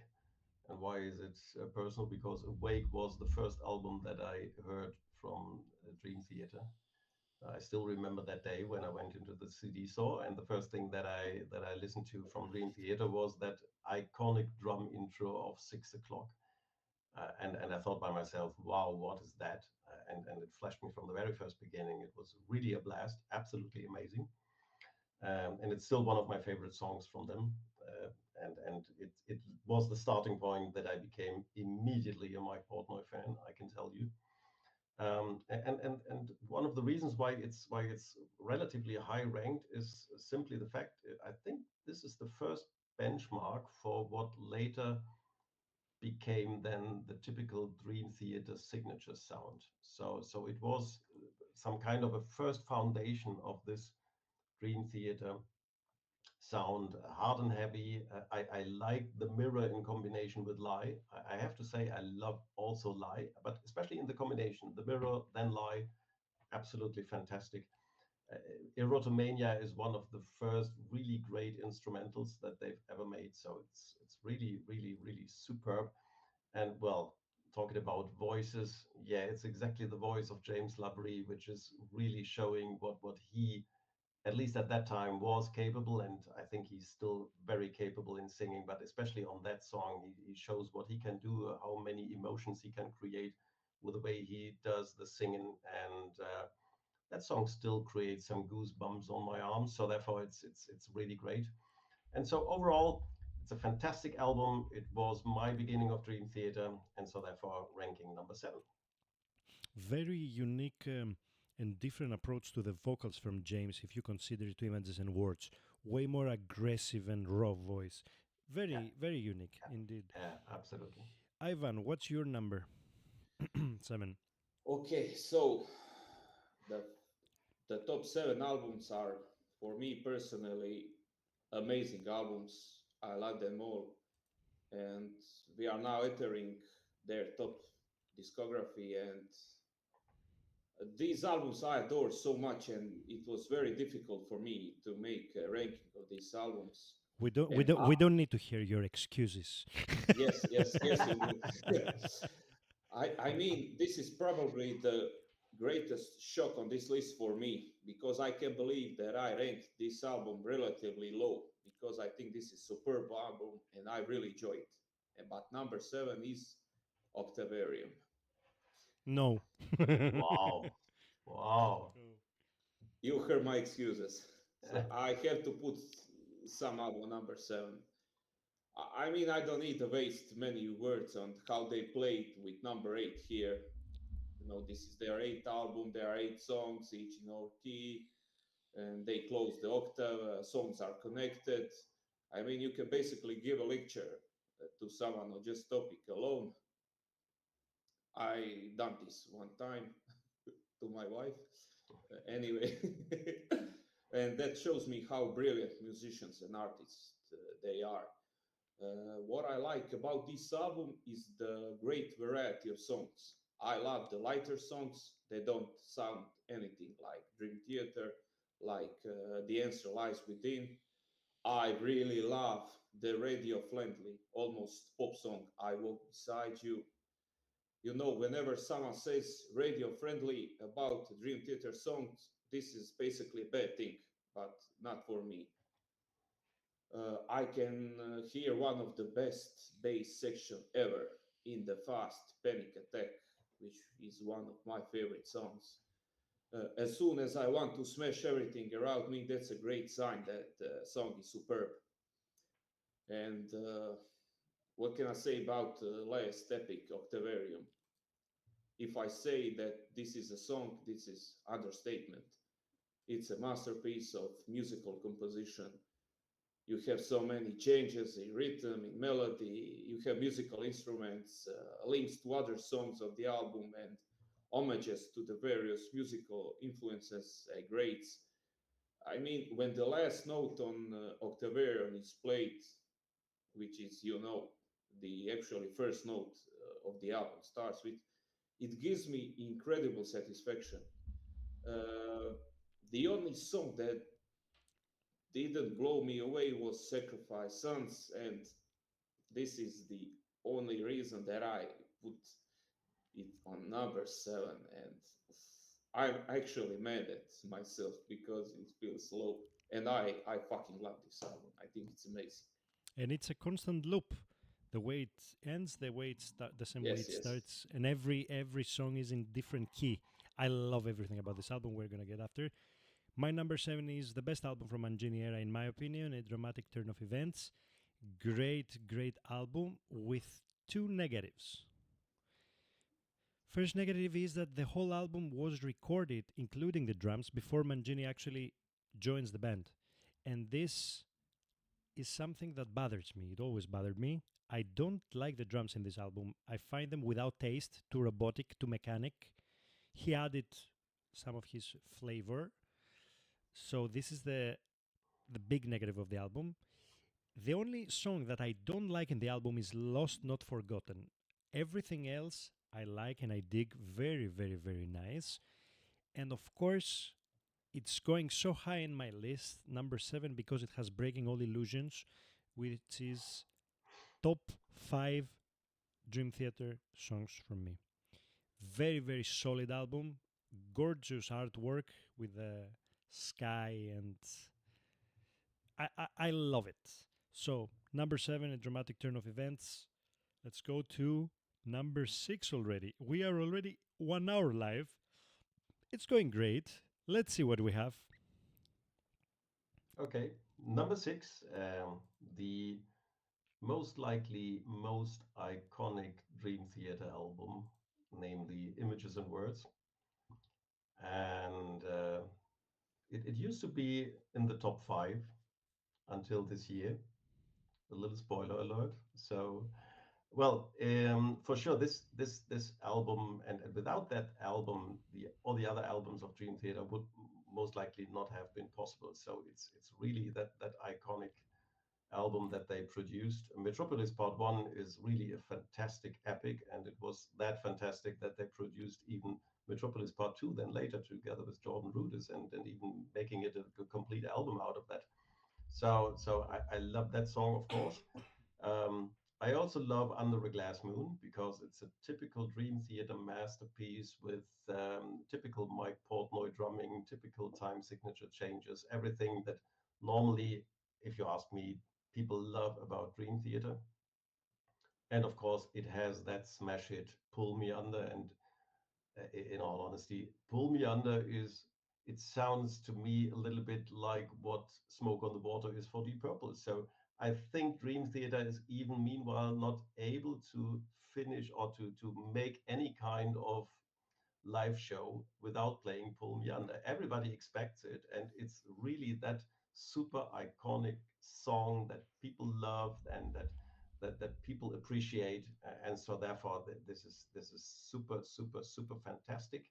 And why is it personal? Because Awake was the first album that I heard from Dream Theater. I still remember that day when I went into the CD store, and the first thing that I listened to from Dream Theater was that iconic drum intro of 6 o'clock. And I thought by myself, wow, what is that? and it flashed me from the very first beginning. It was really a blast, absolutely amazing. And it's still one of my favorite songs from them. And it was the starting point that I became immediately a Mike Portnoy fan. I can tell you. And one of the reasons why it's relatively high ranked is simply the fact, I think this is the first benchmark for what later became then the typical Dream Theater signature sound. So it was some kind of a first foundation of this Dream Theater sound, hard and heavy. I like the mirror in combination with Lie. I have to say I love also Lie, but especially in the combination, the mirror then Lie, absolutely fantastic. Uh, Erotomania is one of the first really great instrumentals that they've ever made. So it's really, really, really superb. And well, talking about voices, yeah, it's exactly the voice of James Labrie, which is really showing what he, at least at that time, was capable. And I think he's still very capable in singing, but especially on that song, he shows what he can do, how many emotions he can create with the way he does the singing. And that song still creates some goosebumps on my arms. So therefore, it's really great. And so overall, it's a fantastic album. It was my beginning of Dream Theater, and so therefore ranking number 7. Very unique and different approach to the vocals from James, if you consider two images and words. Way more aggressive and raw voice. Yeah, Very, very unique indeed. yeah, absolutely. Ivan, what's your number? 7. Okay, so the the top seven albums are, for me personally, amazing albums. I like them all, and we are now entering their top discography. And these albums I adore so much, and it was very difficult for me to make a ranking of these albums. We don't, we And don't, we don't need to hear your excuses. yes, yes, yes, you do. I mean, this is probably the greatest shock on this list for me because I can believe that I ranked this album relatively low because I think this is superb album and I really enjoy it. But number seven is Octavarium. No. Wow. Wow. You heard my excuses, Eh, so I have to put some album number seven. I mean, I don't need to waste many words on how they played with number eight here. You know, this is their eighth album. There are eight songs, each in our key, and they close the octave. Songs are connected. I mean, you can basically give a lecture to someone on just topic alone. I done this one time to my wife. Anyway, and that shows me how brilliant musicians and artists they are. What I like about this album is the great variety of songs. I love the lighter songs. They don't sound anything like Dream Theater, like The Answer Lies Within. I really love the radio friendly, almost pop song, I Walk Beside You. You know, whenever someone says radio friendly about Dream Theater songs, this is basically a bad thing, but not for me. I can hear one of the best bass section ever in the fast Panic Attack, which is one of my favorite songs. As soon as I want to smash everything around me, that's a great sign that the song is superb. And what can I say about last epic Octavarium? If I say that this is a song, this is understatement. It's a masterpiece of musical composition. You have so many changes in rhythm, in melody. You have musical instruments, links to other songs of the album, and homages to the various musical influences, greats. I mean, when the last note on Octavarium is played, which is, you know, the actually first note of the album starts with, it gives me incredible satisfaction. Uh, the only song that didn't blow me away was Sacrifice Sons, and this is the only reason that I put it on number seven. And I'm actually mad at myself because it feels low. And I fucking love this album. I think it's amazing. And it's a constant loop. The way it ends, the way it the same way Yes, it yes. starts, and every song is in different key. I love everything about this album. We're gonna get after. My number 7 is the best album from Mangini era, in my opinion. A dramatic turn of events. Great album with two negatives. First negative is that the whole album was recorded, including the drums, before Mangini actually joins the band. And this is something that bothers me. It always bothered me. I don't like the drums in this album. I find them without taste, too robotic, too mechanic. He added some of his flavor. So this is the big negative of the album. The only song that I don't like in the album is Lost Not Forgotten. Everything else I like and I dig, very nice. And of course, it's going so high in my list, number 7, because it has Breaking All Illusions, which is top 5 Dream Theater songs from me. Very solid album, gorgeous artwork with the sky, and I love it. So, number 7, A Dramatic Turn of Events. Let's go to number 6 already. We are already 1 hour live. It's going great. Let's see what we have. Okay, number 6, the most likely most iconic Dream Theater album, namely Images and Words. And it used to be in the top 5 until this year. A little spoiler alert. So, well, for sure, this album, and without that album, the all the other albums of Dream Theater would most likely not have been possible. So it's really that iconic album that they produced. Metropolis Part 1 is really a fantastic epic, and it was that fantastic that they produced even Metropolis Part 2 then later together with Jordan Rudess, and even making it a complete album out of that. So I love that song, of course. Um, I also love Under a Glass Moon because it's a typical Dream Theater masterpiece with typical Mike Portnoy drumming, typical time signature changes, everything that normally, if you ask me, people love about Dream Theater. And of course, it has that smash hit, Pull Me Under. And in all honesty, Pull Me Under is, it sounds to me a little bit like what Smoke on the Water is for Deep Purple. So I think Dream Theater is even meanwhile not able to finish or to make any kind of live show without playing Pull Me Under. Everybody expects it, and it's really that super iconic song that people love and that people appreciate, and so therefore this is super fantastic.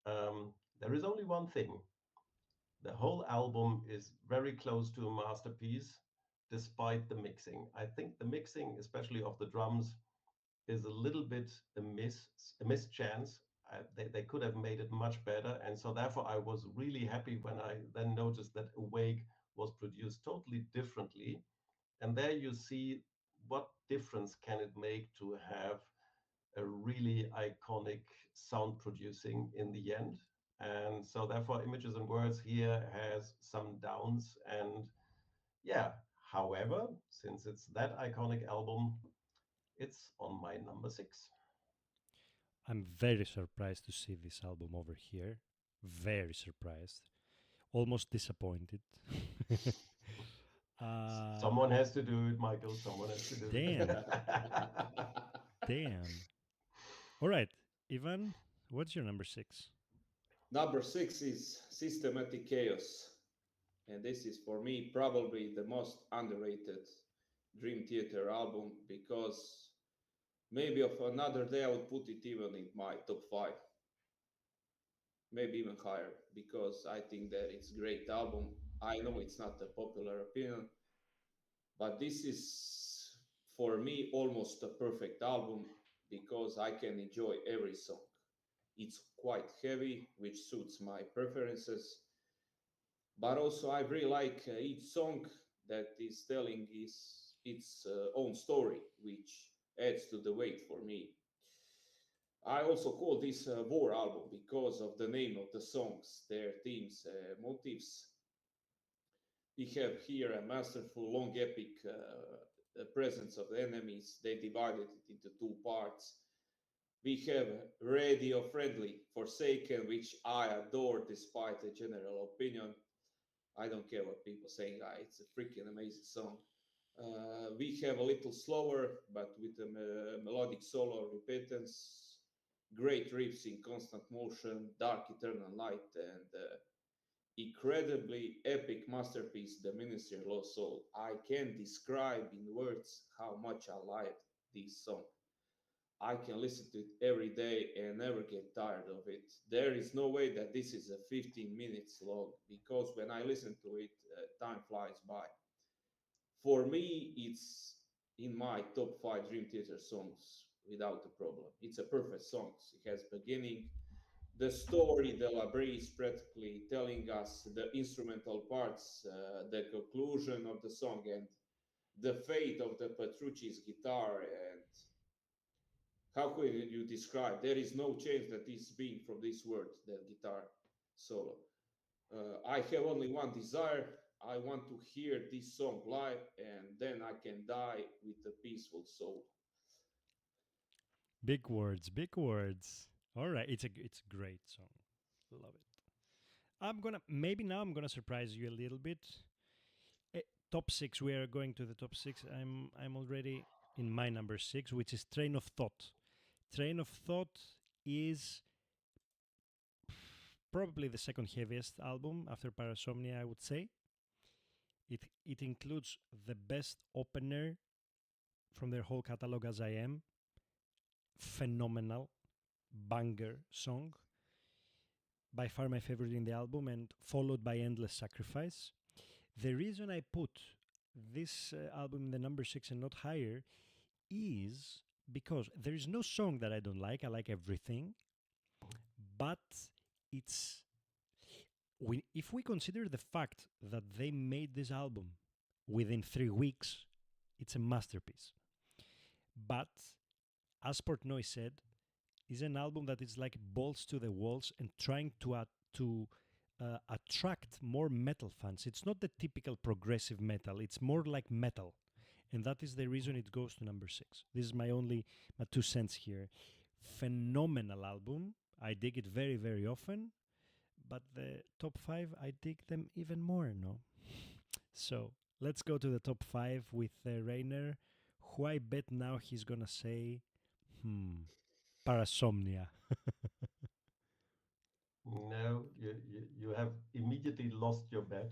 There is only one thing: the whole album is very close to a masterpiece, despite the mixing. I think the mixing, especially of the drums, is a little bit a mischance. They could have made it much better, and so therefore I was really happy when I then noticed that Awake was produced totally differently. And there you see what difference can it make to have a really iconic sound producing in the end. And so therefore Images and Words here has some downs. And yeah, however, since it's that iconic album, it's on my number 6. I'm very surprised to see this album over here. Very surprised. Almost disappointed. uh, Someone has to do it, Michael. Someone has to do it. damn. Damn. All right. Ivan, what's your number 6? Number 6 is Systematic Chaos. And this is for me probably the most underrated Dream Theater album because maybe of another day I would put it even in my top 5, maybe even higher because I think that it's a great album. I know it's not a popular opinion, but this is for me almost a perfect album because I can enjoy every song. It's quite heavy, which suits my preferences, but also I really like each song that is telling its own story, which adds to the weight for me. I also call this a war album because of the name of the songs, their themes, motifs. We have here a masterful long epic the presence of the enemies. They divided it into two parts. We have Radio Friendly, Forsaken, which I adore despite the general opinion. I don't care what people say, it's a freaking amazing song. We have a little slower, but with a melodic solo repentance, great riffs in constant motion, dark eternal light, and incredibly epic masterpiece, The Ministry of Lost Soul. I can't describe in words how much I like this song. I can listen to it every day and never get tired of it. There is no way that this is a 15 minutes long because when I listen to it, time flies by. For me, it's in my top five Dream Theater songs without a problem. It's a perfect song. It has beginning, the story, the library is practically telling us the instrumental parts, the conclusion of the song, and the fate of the Petrucci's guitar. And how could you describe? There is no change that is being from this word, that guitar solo. I have only one desire. I want to hear this song live, and then I can die with a peaceful soul. Big words, big words. All right, it's a great song. Love it. I'm gonna maybe now I'm gonna surprise you a little bit. Eh, Top six. We are going to the top six. I'm already in my number six, which is Train of Thought. Train of Thought is probably the second heaviest album after Parasomnia, I would say. It includes the best opener from their whole catalog, As I Am. Phenomenal banger song, by far my favorite in the album, and followed by Endless Sacrifice. The reason I put this album in the number six and not higher is because there is no song that I don't like. I like everything, but it's if we consider the fact that they made this album within 3 weeks, it's a masterpiece. But as Portnoy said, is an album that is like balls to the walls and trying to attract more metal fans. It's not the typical progressive metal. It's more like metal, and that is the reason it goes to number six. This is my 2 cents here. Phenomenal album. I dig it very very often, but the top five I dig them even more. No, so let's go to the top five with Rainer, who I bet now he's gonna say, Parasomnia. No, you have immediately lost your bet.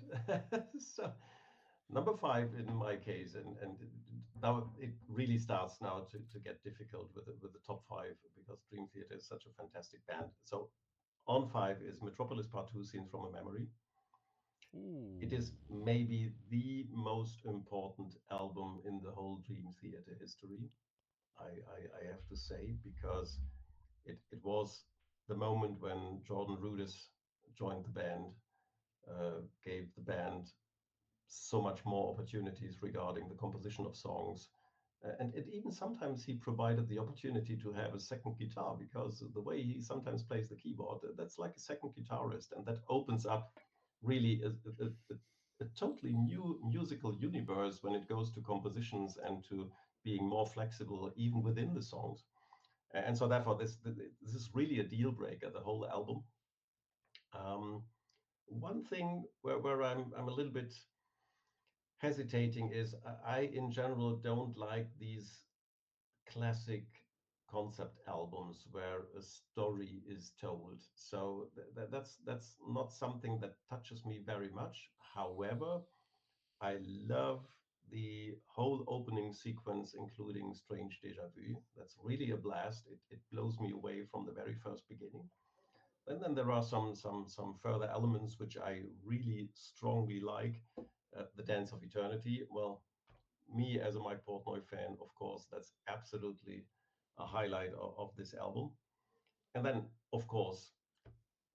So number five in my case, and now it really starts now to get difficult with the top five because Dream Theater is such a fantastic band. So on five is Metropolis Part Two, Scenes from a Memory. It Ooh. is maybe the most important album in the whole Dream Theater history. I have to say because it was the moment when Jordan Rudess joined the band, gave the band so much more opportunities regarding the composition of songs. And it even sometimes he provided the opportunity to have a second guitar because the way he sometimes plays the keyboard, that's like a second guitarist. And that opens up really a totally new musical universe when it goes to compositions and to being more flexible even within the songs. And so therefore this is really a deal breaker, the whole album. Um, One thing where I'm a little bit hesitating is I in general don't like these classic concept albums where a story is told. So that's not something that touches me very much. However, I love the whole opening sequence, including Strange Deja Vu. That's really a blast. It blows me away from the very first beginning. And then there are some further elements which I really strongly like. The Dance of Eternity. Well, me as a Mike Portnoy fan, of course, that's absolutely a highlight of this album. And then, of course,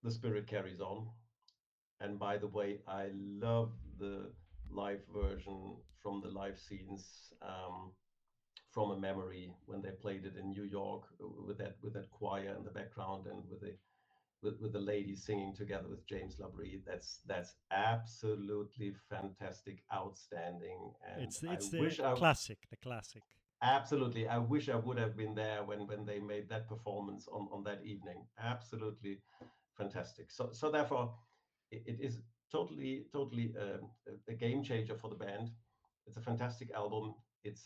The Spirit Carries On. And by the way, I love the live version from the live scenes from a memory when they played it in New York with that choir in the background and with the with the ladies singing together with James Labrie. That's absolutely fantastic, outstanding, and I It's the wish I classic, the classic. absolutely I wish I would have been there when they made that performance on that evening. Absolutely fantastic. So therefore, it is totally a game changer for the band. It's a fantastic album. It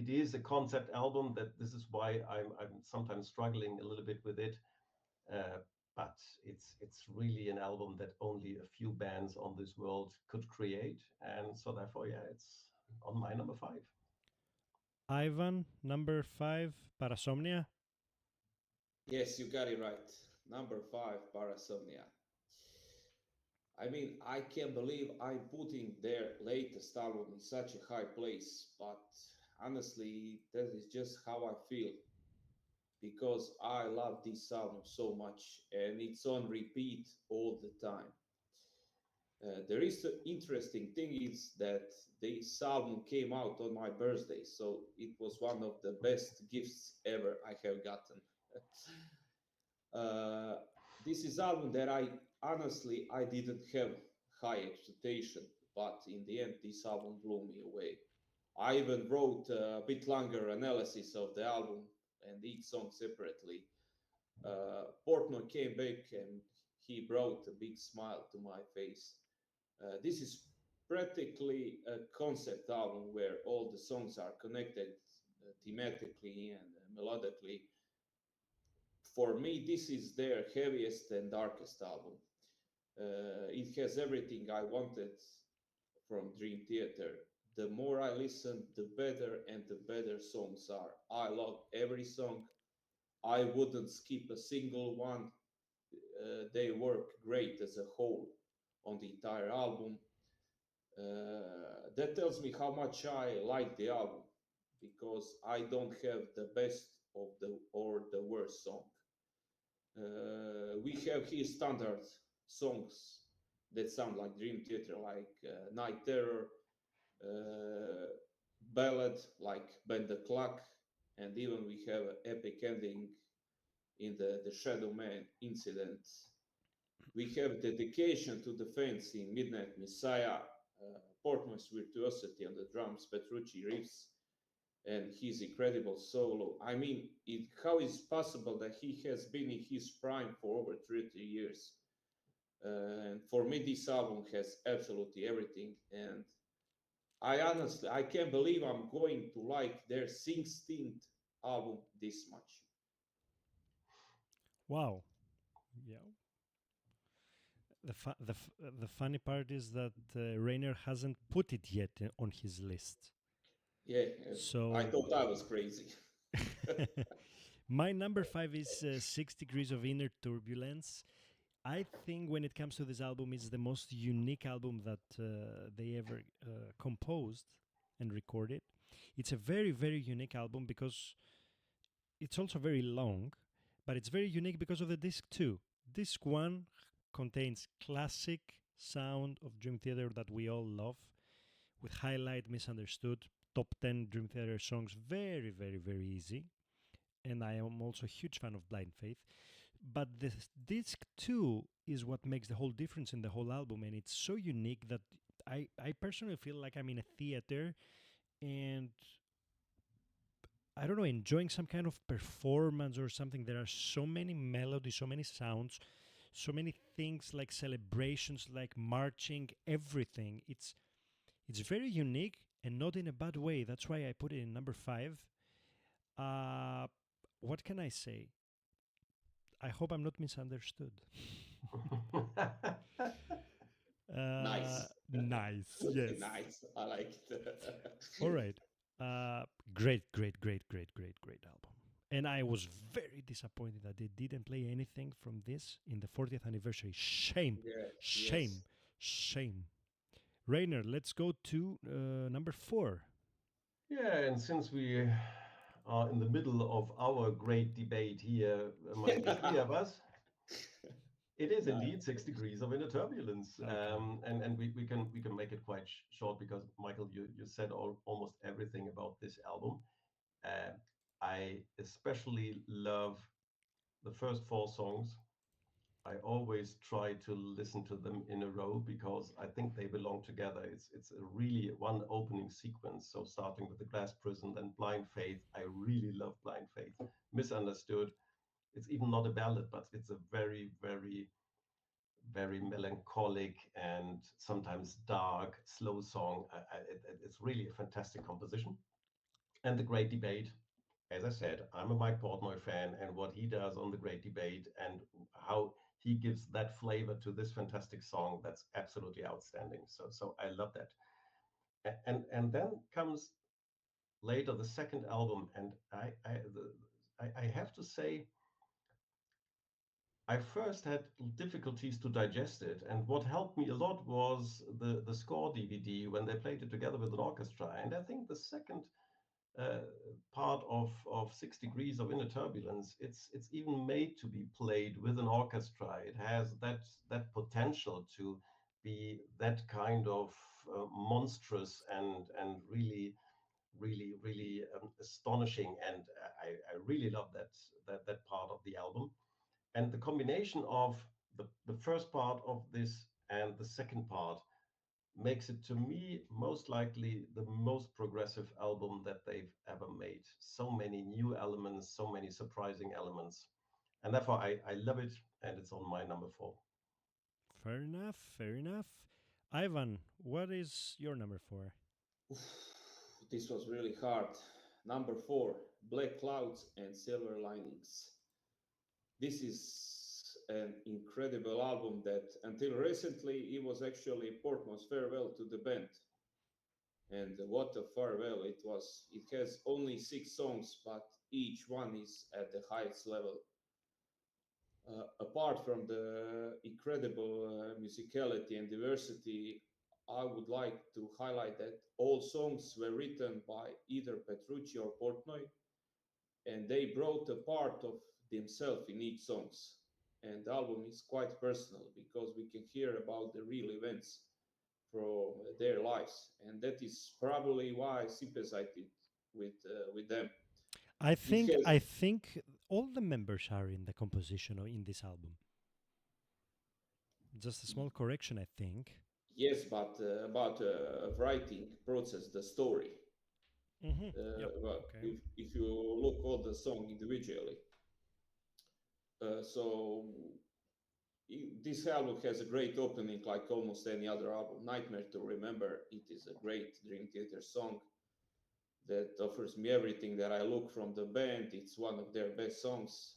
is a concept album. That this is why I'm sometimes struggling a little bit with it. Uh, but it's really an album that only a few bands on this world could create, and so therefore, yeah, it's on my number five. Ivan, number five, Parasomnia. Yes, you got it right. Number five, Parasomnia. I mean, I can't believe I'm putting their latest album in such a high place, but honestly, that is just how I feel because I love this album so much and it's on repeat all the time. There is the interesting thing is that this album came out on my birthday, so it was one of the best gifts ever I have gotten. uh, this is album that I honestly I didn't have high expectation, but in the end, this album blew me away. I even wrote a bit longer analysis of the album and each song separately. Portnoy came back and he brought a big smile to my face. This is practically a concept album where all the songs are connected thematically and melodically. For me, this is their heaviest and darkest album. It has everything I wanted from Dream Theater. The more I listen, the better and the better songs are. I love every song. I wouldn't skip a single one. They work great as a whole on the entire album. That tells me how much I like the album because I don't have the best of the or the worst song. We have his standard songs that sound like Dream Theater, like Night Terror, uh, ballad like Bend the Clock, and even we have an epic ending in the Shadow Man incident. We have dedication to the fans in Midnight Messiah, Portman's virtuosity on the drums, Petrucci riffs, and his incredible solo. I mean, how is it possible that he has been in his prime for over 30 years? And for me, this album has absolutely everything. And I can't believe I'm going to like their 16th album this much. Wow. Yeah. The funny part is that Rainer hasn't put it yet on his list. Yeah, I So thought I was crazy. my number five is 6 Degrees of Inner Turbulence. I think when it comes to this album, it's the most unique album that they ever composed and recorded. It's a very, very unique album because it's also very long, but it's very unique because of the disc two. Disc one contains classic sound of Dream Theater that we all love, with Highlight, Misunderstood, top 10 Dream Theater songs, very, very, very easy. And I am also a huge fan of Blind Faith. But the disc two is what makes the whole difference in the whole album, and it's so unique that I personally feel like I'm in a theater and I don't know, enjoying some kind of performance or something. There are so many melodies, so many sounds, so many things like celebrations, like marching, everything. It's very unique and not in a bad way. That's why I put it in number five. Uh, what can I say? I hope I'm not misunderstood. Nice. Nice. Yes. Nice. I like it. All right. Uh, great album. And I was very disappointed that they didn't play anything from this in the 40th anniversary. Shame, Yeah, yes. shame, shame. Rainer, let's go to number four. Yeah, and since we are in the middle of our great debate here among the three of us, it is Nice. indeed 6 degrees of inner turbulence, Okay. and we can make it quite short because Michael, you said almost everything about this album. Uh, I especially love the first four songs. I always try to listen to them in a row because I think they belong together. It's a really one opening sequence. So starting with the Glass Prison, then Blind Faith. I really love Blind Faith. Misunderstood. It's even not a ballad, but it's a very, very, very melancholic and sometimes dark, slow song. It's really a fantastic composition. And the Great Debate, as I said, I'm a Mike Portnoy fan, and what he does on the Great Debate and how he gives that flavor to this fantastic song, that's absolutely outstanding. So I love that. And then comes later the second album, and I have to say I first had difficulties to digest it, and what helped me a lot was the score DVD when they played it together with an orchestra. And I think the second uh, part of 6 Degrees of Inner Turbulence, it's even made to be played with an orchestra. It has that potential to be that kind of monstrous and really astonishing. And I really love that part of the album. And the combination of the first part of this and the second part makes it to me most likely the most progressive album that they've ever made. So many new elements, so many surprising elements. And therefore I love it, and it's on my number four. Fair enough. Fair enough. Ivan, what is your number four? Oof, this was really hard. Number four, Black Clouds and Silver Linings. This is an incredible album that until recently it was actually Portman's farewell to the band. And what a farewell it was. It has only 6 songs, but each one is at the highest level. Apart from the incredible musicality and diversity, I would like to highlight that all songs were written by either Petrucci or Portnoy, and they brought a part of themselves in each songs. And the album is quite personal because we can hear about the real events from their lives, and that is probably why I sympathized with them. I It think has I think all the members are in the composition or in this album. Just a small correction, I think. yes, but about writing process, the story. Mm-hmm. Yep. Well, Okay. if you look all the song individually, so this album has a great opening, like almost any other album. Nightmare to Remember. It is a great Dream Theater song that offers me everything that I look from the band. It's one of their best songs.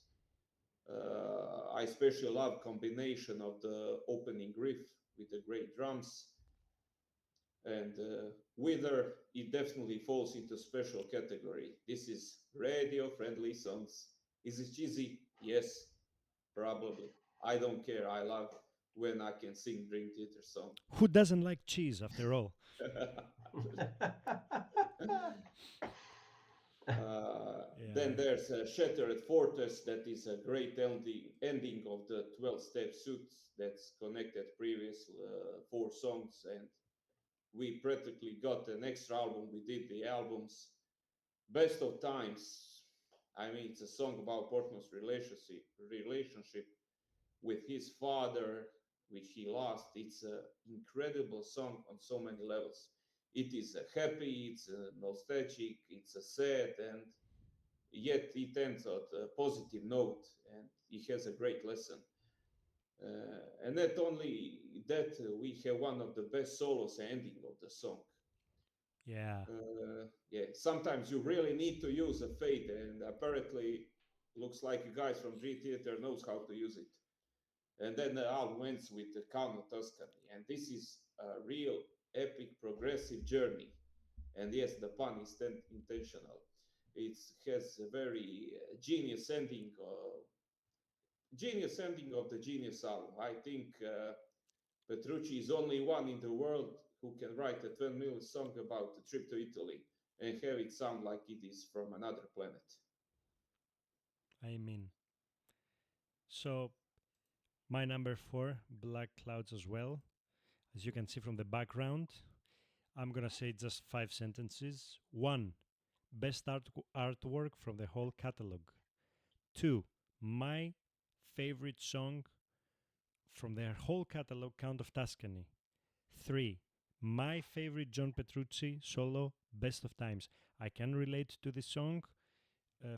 I especially love combination of the opening riff with the great drums, and Wither, it definitely falls into special category. This is radio friendly songs. Is it cheesy? Yes, probably. I don't care. I love when I can sing Dream Theater song. Who doesn't like cheese after all? Then Yeah. there's a Shattered Fortress that is a great ending of the 12-step suits that's connected previous 4 songs, and we practically got an extra album. We did the albums Best of Times. I mean, it's a song about Portman's relationship with his father, which he lost. It's an incredible song on so many levels. It is a happy, it's a nostalgic, it's a sad, and yet it ends on a positive note, and it has a great lesson. And not only that, we have one of the best solos ending of the song. Yeah. Yeah, sometimes you really need to use a fade, and apparently, looks like you guys from Dream Theater knows how to use it. And then the album ends with the Count of Tuscany, and this is a real epic progressive journey. And yes, the pun is intentional. It has a very genius ending of the genius album. I think Petrucci is only one in the world who can write a 12-minute song about a trip to Italy and have it sound like it is from another planet. I mean, so my number four, Black Clouds as well. As you can see from the background, I'm gonna say just 5 sentences. One, best artwork from the whole catalog. Two, my favorite song from their whole catalog, Count of Tuscany. 3. My favorite John Petrucci solo, Best of Times. I can relate to this song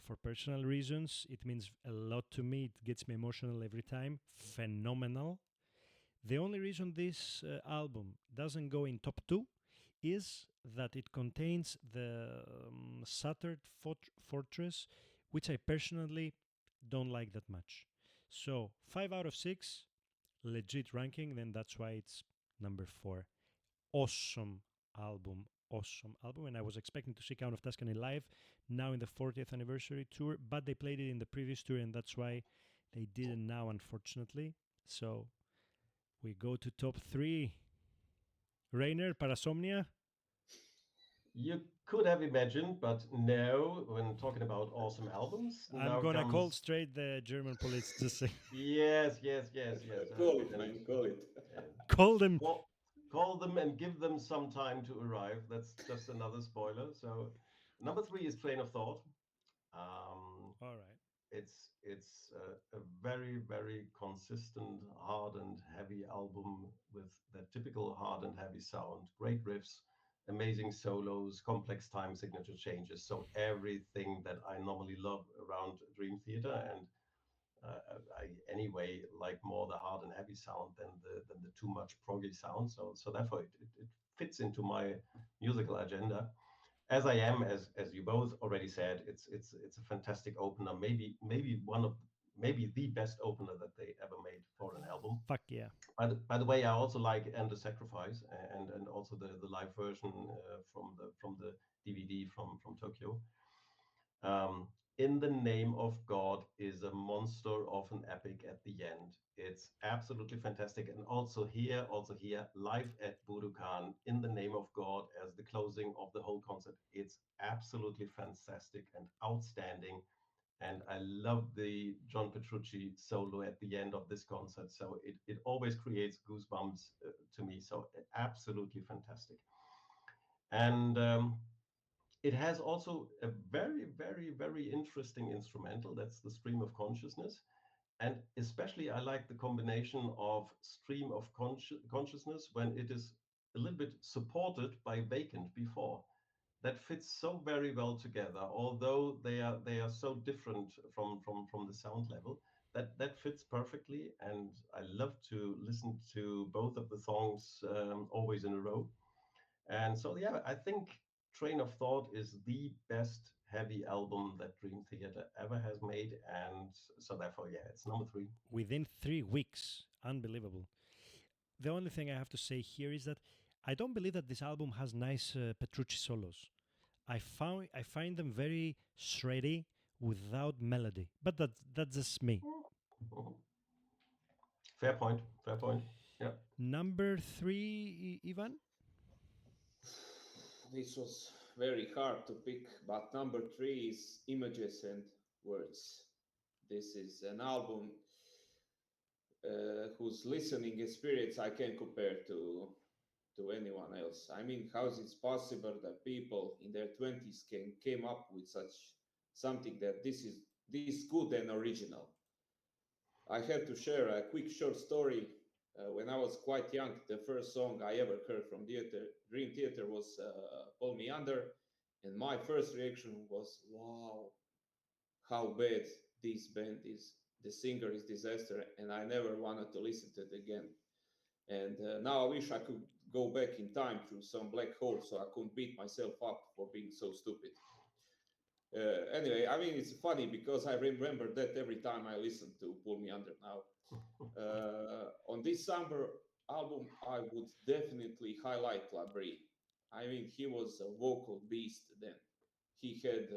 for personal reasons. It means a lot to me. It gets me emotional every time. Phenomenal. The only reason this album doesn't go in top 2 is that it contains the Shattered Fortress, which I personally don't like that much. So 5 out of 6, legit ranking, then that's why it's number 4. Awesome album, awesome album. And I was expecting to see Count of Tuscany live now in the 40th anniversary tour, but they played it in the previous tour, and that's why they didn't now, unfortunately. So we go to top 3. Rainer, Parasomnia. You could have imagined, but no, when talking about awesome albums, I'm now gonna call comes. straight the German police to say, Yes, yes, yes, yes. Call it, And man, call it. call them. call, call them and give them some time to arrive. That's just another spoiler. So, number three is Train of Thought. Um, All right. it's a very very consistent hard and heavy album with that typical hard and heavy sound, great riffs, amazing solos, complex time signature changes, so everything that I normally love around Dream Theater. And I anyway like more the hard and heavy sound than the too much proggy sound, so therefore it fits into my musical agenda, as I am, as you both already said. It's a fantastic opener. Maybe one of maybe the best opener that they ever made for an album. Fuck yeah. By the way, I also like "And the Sacrifice" and also the live version from the DVD from Tokyo. In the Name of God is a monster of an epic at the end. It's absolutely fantastic. And also here, live at Budokan, In the Name of God, as the closing of the whole concert. It's absolutely fantastic and outstanding. And I love the John Petrucci solo at the end of this concert. So it always creates goosebumps to me. So absolutely fantastic. And it has also a very, very, very interesting instrumental. That's the Stream of Consciousness. And especially, I like the combination of stream of consciousness when it is a little bit supported by vacant before. That fits so very well together, although they are so different from the sound level. That fits perfectly, and I love to listen to both of the songs always in a row. And so, yeah, I think Train of Thought is the best heavy album that Dream Theater ever has made. And so, therefore, yeah, it's number three. Within 3 weeks. Unbelievable. The only thing I have to say here is that I don't believe that this album has nice Petrucci solos. I find them very shreddy without melody. But that's just me. Mhm. Fair point. Fair point. Yeah. Number 3, Ivan. This was very hard to pick, but number three is Images and Words. This is an album whose listening experience I can compare to anyone else. I mean, how is it possible that people in their 20s can came up with such something that this good and original? I have to share a quick short story. When I was quite young, the first song I ever heard from Dream Theater was Pull Me Under, and my first reaction was, "Wow, how bad this band is! The singer is disaster," and I never wanted to listen to it again. And now I wish I could go back in time through some black hole so I couldn't beat myself up for being so stupid. Anyway, I mean, it's funny because I remember that every time I listen to Pull Me Under now. On this summer album, I would definitely highlight Labrie. I mean, he was a vocal beast then. He had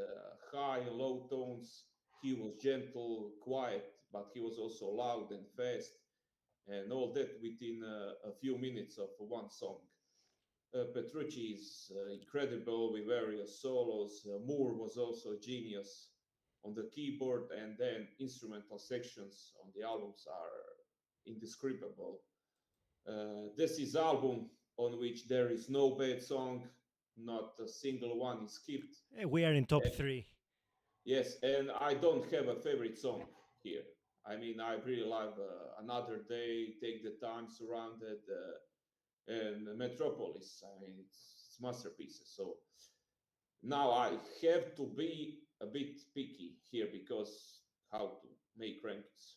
high and low tones. He was gentle, quiet, but he was also loud and fast, and all that within a few minutes of one song. Petrucci is incredible with various solos. Moore was also a genius on the keyboard, and then instrumental sections on the albums are indescribable. This is album on which there is no bad song, not a single one is skipped. We are in top Uh, 3. yes, and I don't have a favorite song here. I mean, I really love Another Day, Take the Time, Surrounded, and Metropolis. I mean, it's masterpieces. So now I have to be a bit picky here because how to make rankings.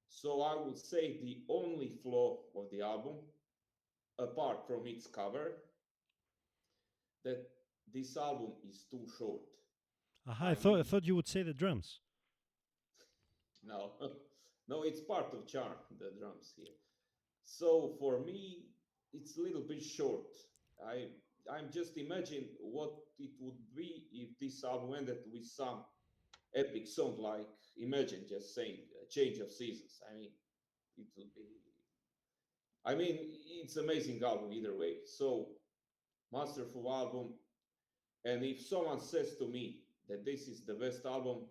So I would say the only flaw of the album, apart from its cover, that this album is too short. Aha, I I mean, thought you would say the drums. no, no, it's part of charm, the drums here. So for me, it's a little bit short. I I'm just imagine what it would be if this album ended with some epic song like Imagine, just saying Change of Seasons. I mean, it would be. I mean, it's amazing album either way. So masterful album. And if someone says to me that this is the best album,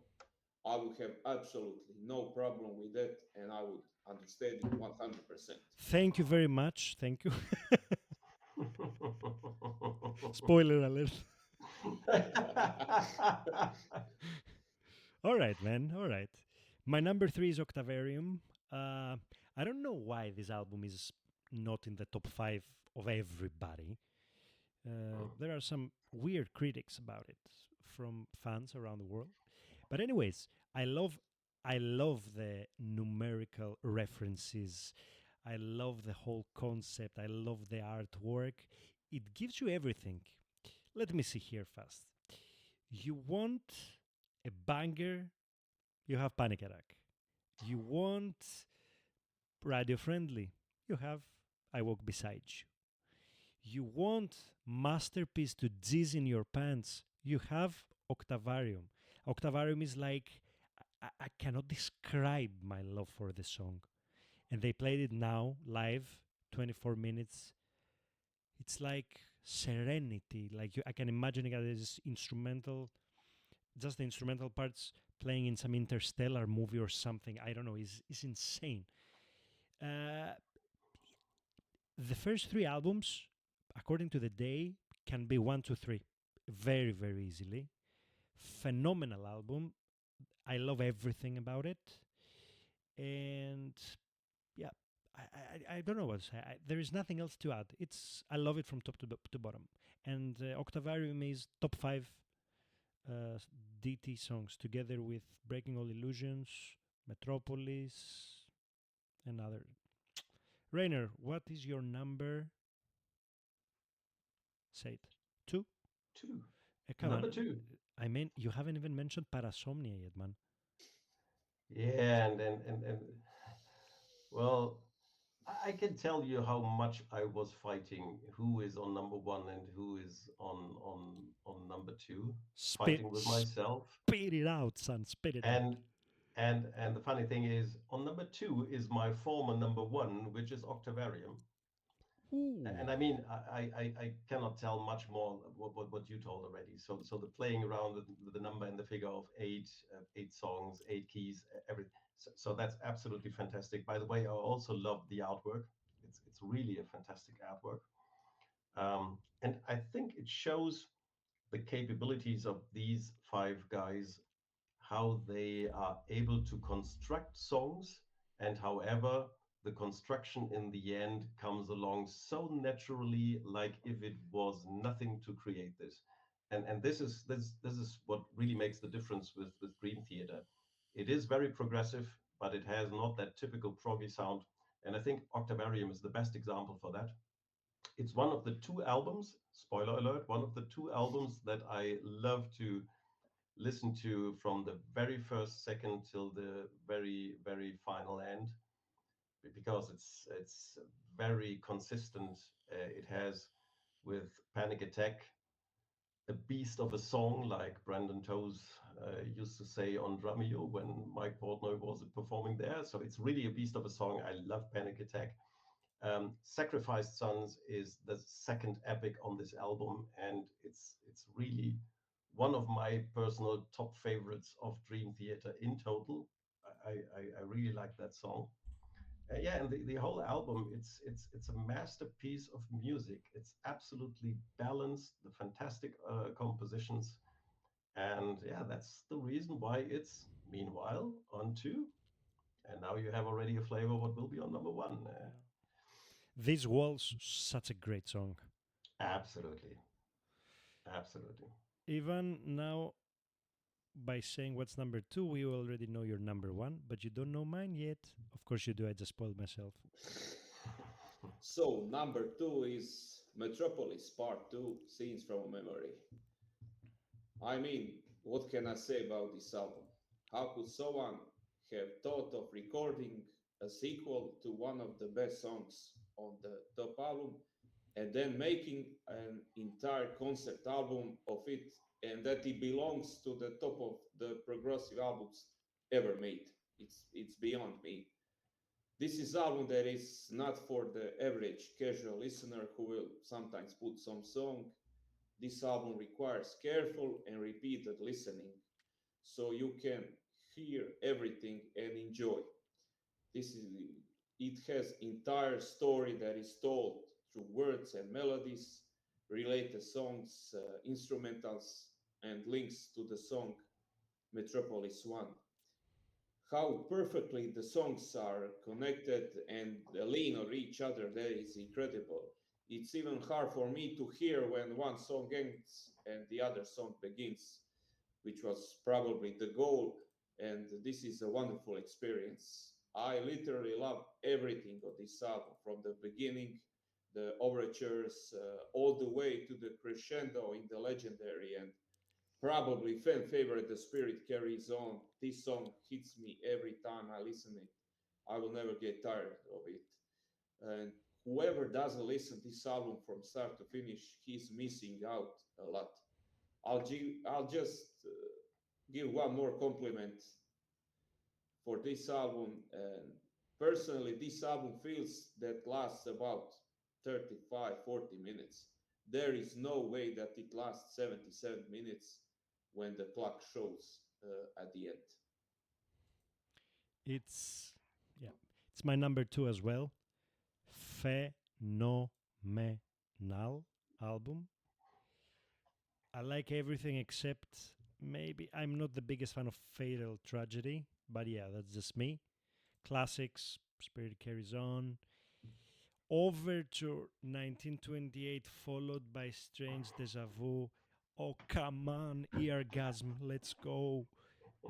I would have absolutely no problem with that, and I would understand it 100%. Thank you very much. Thank you. Spoiler alert. All right, man. All right. My number three is Octavarium. Uh, I don't know why this album is not in the top five of everybody. There are some weird critics about it from fans around the world. But anyways, I love the numerical references. I love the whole concept. I love the artwork. It gives you everything. Let me see here fast. You want a banger, you have Panic Attack. You want radio friendly, you have I Walk Beside You. You want masterpiece to jizz in your pants, you have Octavarium. Octavarium is like I cannot describe my love for the song. And they played it now live, 24 minutes. It's like serenity. Like I can imagine it as instrumental, just the instrumental parts playing in some interstellar movie or something. I don't know. It's insane. Uh, the first three albums, according to the day, can be one, two, three, very, very easily. Phenomenal album. I love everything about it, and yeah, I don't know what to say. There is nothing else to add. It's I love it from top to bottom, and Octavarium is top five uh, DT songs together with Breaking All Illusions, Metropolis, and other. Rainer, what is your number? Say it. Two? Two. Come on. Number two. I mean, you haven't even mentioned Parasomnia yet, man. Yeah, and well, I can tell you how much I was fighting who is on number one and who is on number two, Spit, fighting with myself. spit it out, son. Spit it out. And and the funny thing is, on number two is my former number one, which is Octavarium. Ooh. And I mean, I cannot tell much more what you told already. So the playing around with the number and the figure of eight, eight songs, eight keys, everything. So that's absolutely fantastic. By the way, I also love the artwork. It's really a fantastic artwork, and I think it shows the capabilities of these five guys, how they are able to construct songs, and however the construction in the end comes along so naturally, like if it was nothing to create this. And this is what really makes the difference with Dream Theater. It is very progressive, but it has not that typical proggy sound. And I think Octavarium is the best example for that. It's one of the two albums, spoiler alert, one of the two albums that I love to listen to from the very first second till the very final end, because it's very consistent. It has, with Panic Attack, a beast of a song, like Brandon Toes used to say on Drumeo when Mike Portnoy was performing there. So it's really a beast of a song. I love Panic Attack. Sacrificed Sons is the second epic on this album, and it's really one of my personal top favorites of Dream Theater in total. I really like that song. Yeah, and the whole album, it's a masterpiece of music. It's absolutely balanced, the fantastic compositions, and yeah, that's the reason why it's meanwhile on two. And now you have already a flavor what will be on number one. Yeah. This was such a great song. Absolutely, absolutely. Even now, by saying what's number two, we already know your number one, but you don't know mine yet. Of course you do. I just spoiled myself. So, number two is Metropolis Part 2 Scenes from Memory. I mean, what can I say about this album? How could someone have thought of recording a sequel to one of the best songs on the top album and then making an entire concept album of it and that it belongs to the top of the progressive albums ever made? It's beyond me. This is album that is not for the average casual listener who will sometimes put some song. This album requires careful and repeated listening so you can hear everything and enjoy. This is it has entire story that is told through words and melodies, related songs, instrumentals, and links to the song Metropolis One. How perfectly the songs are connected and lean on each other, that is incredible. It's even hard for me to hear when one song ends and the other song begins, which was probably the goal. And this is a wonderful experience. I literally love everything of this album from the beginning, the overtures, all the way to the crescendo in the legendary and probably fan favorite, The Spirit Carries On. This song hits me every time I listen it. I will never get tired of it. And whoever doesn't listen to this album from start to finish, he's missing out a lot. I'll just give one more compliment for this album. And personally, this album feels that lasts about 35, 40 minutes. There is no way that it lasts 77 minutes when the clock shows at the end. It's yeah, it's my number two as well. Phenomenal album. I like everything except maybe I'm not the biggest fan of Fatal Tragedy, but yeah, that's just me. Classics, Spirit Carries On, Overture 1928, followed by Strange Deja Vu. Oh, come on, Eargasm, let's go.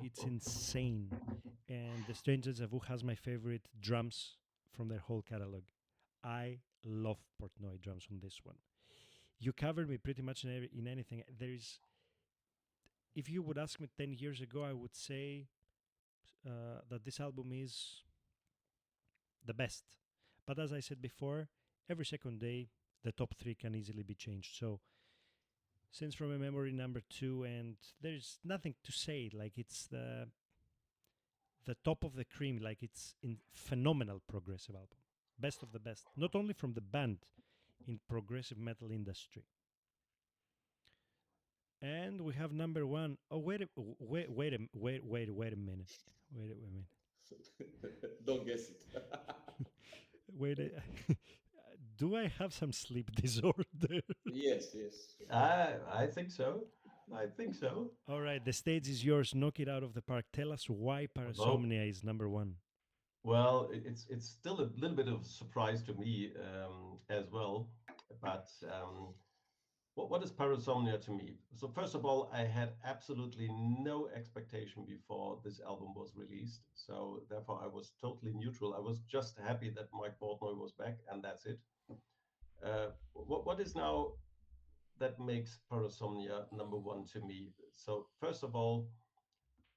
It's insane. And the Strange Deja Vu has my favorite drums from their whole catalog. I love Portnoy drums on this one. You covered me pretty much in anything. There is, if you would ask me 10 years ago, I would say that this album is the best. But as I said before, every second day, the top three can easily be changed. So, since from a memory number two, and there's nothing to say, like it's the top of the cream, like it's in phenomenal progressive album, best of the best, not only from the band in progressive metal industry. And we have number one. Oh wait a minute, wait a minute, Don't guess it. wait. Do I have some sleep disorder? Yes, yes. I think so. I think so. All right, the stage is yours. Knock it out of the park. Tell us why Although, Parasomnia is number one. well, it's still a little bit of a surprise to me as well. But what is parasomnia to me? So first of all, I had absolutely no expectation before this album was released. So therefore, I was totally neutral. I was just happy that Mike Portnoy was back, and that's it. What is now that makes parasomnia number one to me? So first of all,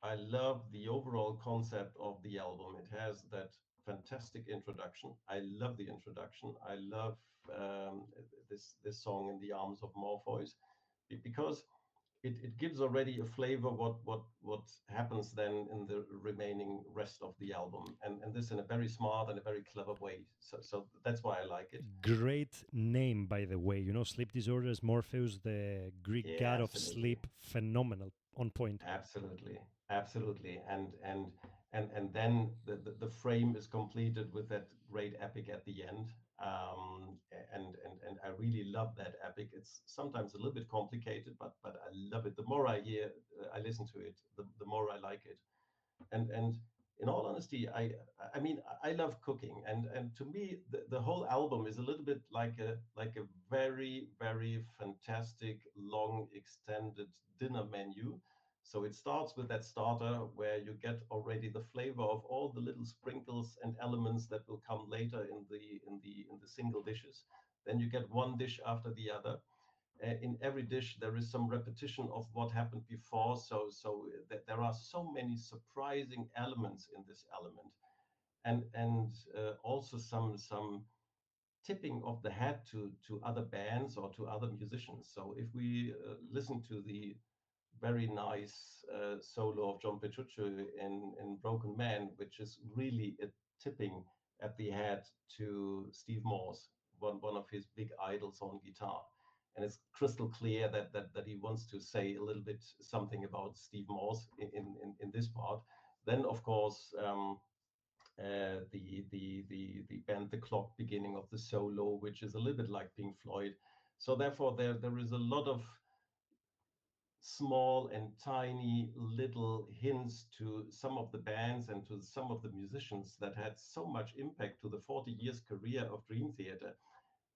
I love the overall concept of the album. It has that fantastic introduction. I love the introduction. I love this song "In the Arms of Morpheus" because it gives already a flavor what happens then in the remaining rest of the album, and this in a very smart and a very clever way. So that's why I like it. Great name, by the way. You know, sleep disorders, Morpheus, the Greek Yeah, god of absolutely. sleep. Phenomenal. On point. Absolutely, absolutely, and then the frame is completed with that great epic at the end, and I really love that epic. It's sometimes a little bit complicated, but I love it. The more I hear, I listen to it, the more I like it, and in all honesty, I mean, I love cooking, and to me, the whole album is a little bit like a very, very fantastic, long, extended dinner menu. So it starts with that starter where you get already the flavor of all the little sprinkles and elements that will come later in the single dishes. Then you get one dish after the other. In every dish there is some repetition of what happened before, so that there are so many surprising elements in this element, and also some tipping of the hat to other bands or to other musicians. So if we listen to the very nice solo of John Petrucci in Broken Man, which is really a tipping at the head to Steve Morse, one of his big idols on guitar. And it's crystal clear that he wants to say a little bit something about Steve Morse in this part. Then, of course, the band The Clock beginning of the solo, which is a little bit like Pink Floyd. So therefore, there is a lot of small and tiny little hints to some of the bands and to some of the musicians that had so much impact to the 40 years career of Dream Theater.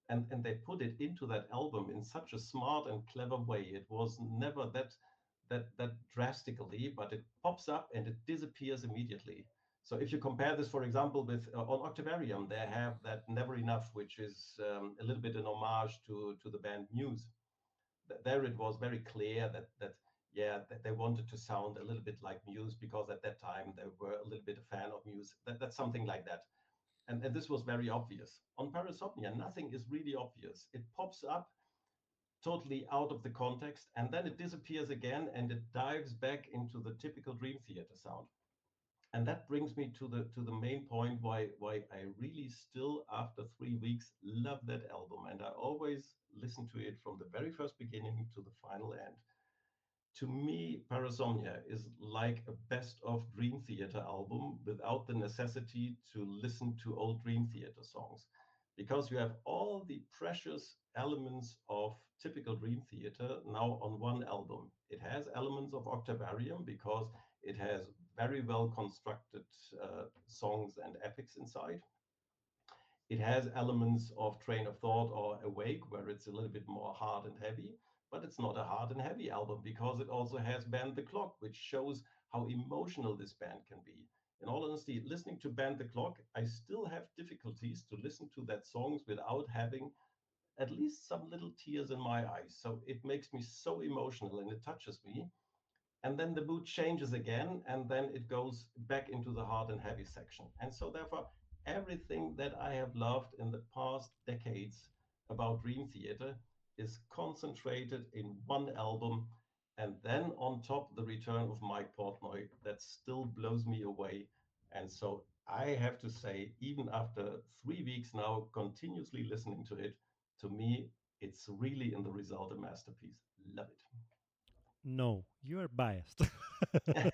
And they put it into that album in such a smart and clever way. It was never that drastically, but it pops up and it disappears immediately. So if you compare this, for example, with on Octavarium, they have that Never Enough, which is a little bit an homage to the band Muse. There it was very clear that yeah, that they wanted to sound a little bit like Muse because at that time they were a little bit a fan of Muse. That's something like that. And this was very obvious. On Parasomnia, nothing is really obvious. It pops up totally out of the context and then it disappears again and it dives back into the typical Dream Theater sound. And that brings me to the main point why I really still after 3 weeks love that album, and I always listen to it from the very first beginning to the final end. To me, Parasomnia is like a best of Dream Theater album without the necessity to listen to old Dream Theater songs, because you have all the precious elements of typical Dream Theater now on one album. It has elements of Octavarium because it has very well constructed songs and epics inside. It has elements of Train of Thought or Awake, where it's a little bit more hard and heavy, but it's not a hard and heavy album because it also has Band the Clock, which shows how emotional this band can be. In all honesty, listening to Band the Clock, I still have difficulties to listen to that songs without having at least some little tears in my eyes. So it makes me so emotional and it touches me, and then the mood changes again, and then it goes back into the hard and heavy section. And so therefore, everything that I have loved in the past decades about Dream Theater is concentrated in one album. And then on top, the return of Mike Portnoy that still blows me away. And so I have to say, even after 3 weeks now continuously listening to it, to me it's really in the result a masterpiece. Love No, you are biased. it.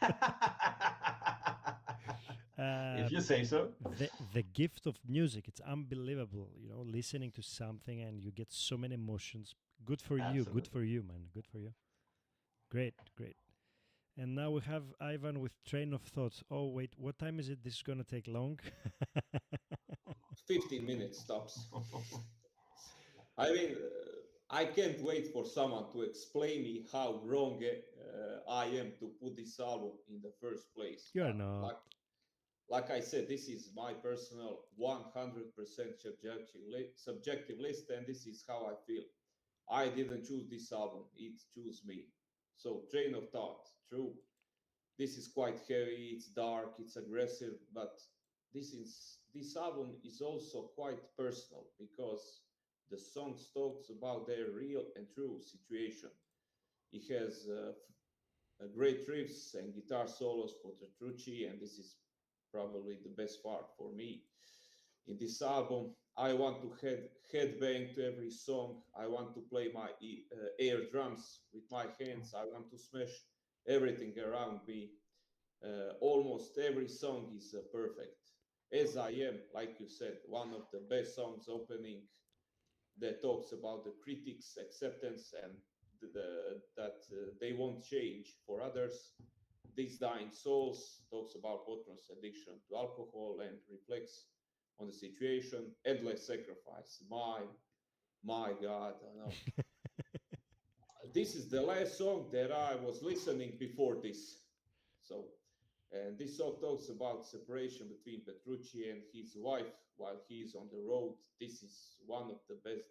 uh, If you say so. the gift of music, it's unbelievable. You know, listening to something and you get so many emotions. Good for you. Good Absolutely. for you, man. Good for you. Great, great. And now we have Ivan with Train of Thought. Oh wait, what time is it? This is gonna take long. 15 minutes tops. I mean, I can't wait for someone to explain me how wrong I am to put this album in the first place. You are But not. like I said, this is my personal 100% subjective list, and this is how I feel. I didn't choose this album; it chose me. So, Train of Thought, true. This is quite heavy. It's dark. It's aggressive, but this album is also quite personal because the songs talks about their real and true situation. It has great riffs and guitar solos for Petrucci, and this is probably the best part for me in this album. I want to headbang to every song. I want to play my air drums with my hands. I want to smash everything around me. Almost every song is perfect. As I Am, like you said, one of the best songs opening that talks about the critics' acceptance and that they won't change for others. These Dying Souls talks about Potron's addiction to alcohol and reflects on the situation. Endless Sacrifice. My God, I know. This is the last song that I was listening before this. So, and this song talks about separation between Petrucci and his wife while he is on the road. This is one of the best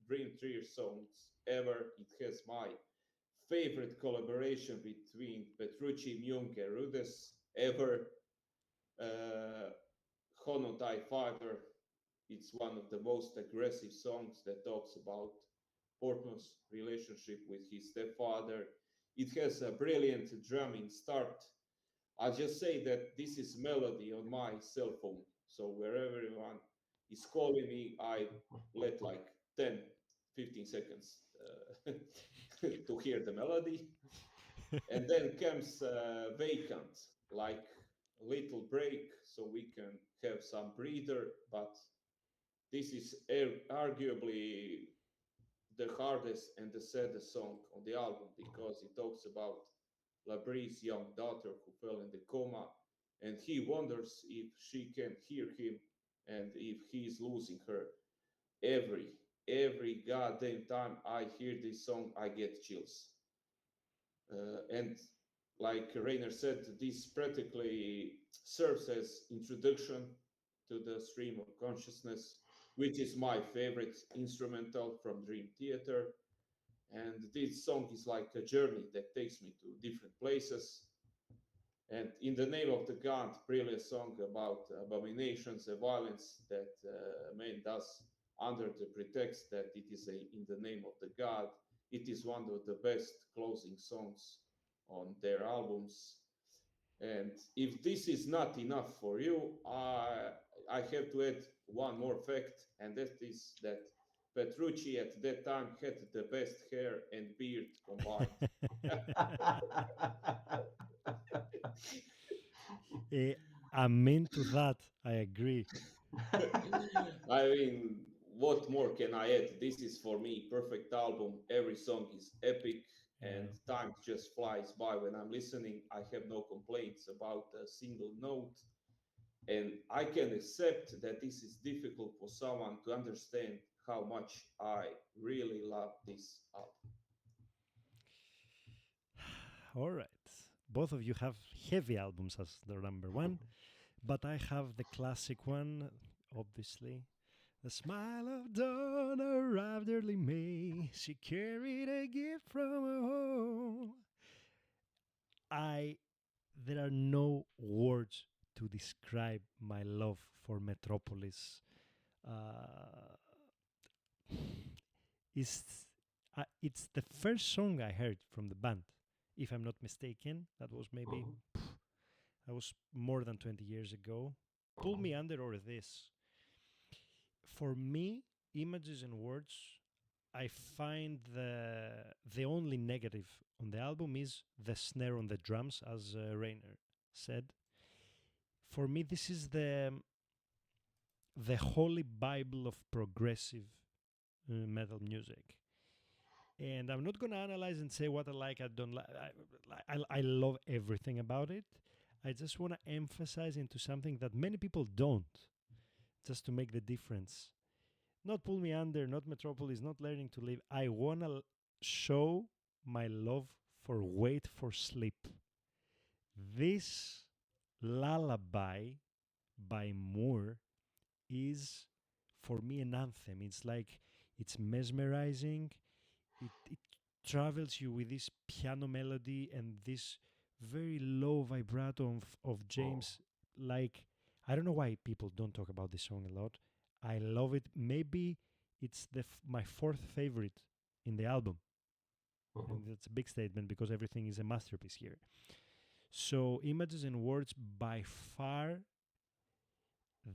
Dream Theater songs ever. It has my favorite collaboration between Petrucci, Myung, and Rudes ever. Uh, Honotai Fighter. It's one of the most aggressive songs that talks about Portman's relationship with his stepfather. It has a brilliant drumming start. I'll just say that this is melody on my cell phone. So wherever everyone is calling me, I let like 10, 15 seconds to hear the melody. And then comes vacant, like a little break so we can have some breather. But this is arguably the hardest and the saddest song on the album because it talks about Labrie's young daughter who fell in the coma, and he wonders if she can hear him and if he is losing her. Every every goddamn time I hear this song, I get chills. And like Rainer said, this practically serves as introduction to the stream of consciousness, which is my favorite instrumental from Dream Theater. And this song is like a journey that takes me to different places. And in the name of the God, really a song about abominations and violence that man does under the pretext that it is in the name of the God. It is one of the best closing songs on their albums. And if this is not enough for you, I have to add one more fact, and that is that Petrucci at that time had the best hair and beard combined. Eh, Amen to that. I agree. I mean, what more can I add? This is for me perfect album. Every song is epic, and Yeah. time just flies by when I'm listening. I have no complaints about a single note, and I can accept that this is difficult for someone to understand how much I really love this album. All right. Both of you have heavy albums as the number one, but I have the classic one, obviously. The smile of dawn arrived early May. She carried a gift from her home. I There are no words to describe my love for Metropolis. Uh, it's the first song I heard from the band, if I'm not mistaken. That was maybe Mhm, that was more than 20 years ago. Pull mhm, Me Under or this. For me, images and words, I find the only negative on the album is the snare on the drums, as Rainer said. For me, this is the holy bible of progressive metal music. And I'm not gonna analyze and say what I like, I don't like. I love everything about it. I just want to emphasize into something that many people don't, just to make the difference. Not Pull Me Under, not Metropolis, not Learning to Live. I want to show my love for Wait for Sleep. This lullaby by Moore is, for me, an anthem. It's like, it's mesmerizing. It travels you with this piano melody and this very low vibrato of mhm, James. Like, I don't know why people don't talk about this song a lot. I love it. Maybe it's my fourth favorite in the album, mhm, and that's a big statement because everything is a masterpiece here. So, Images and Words, by far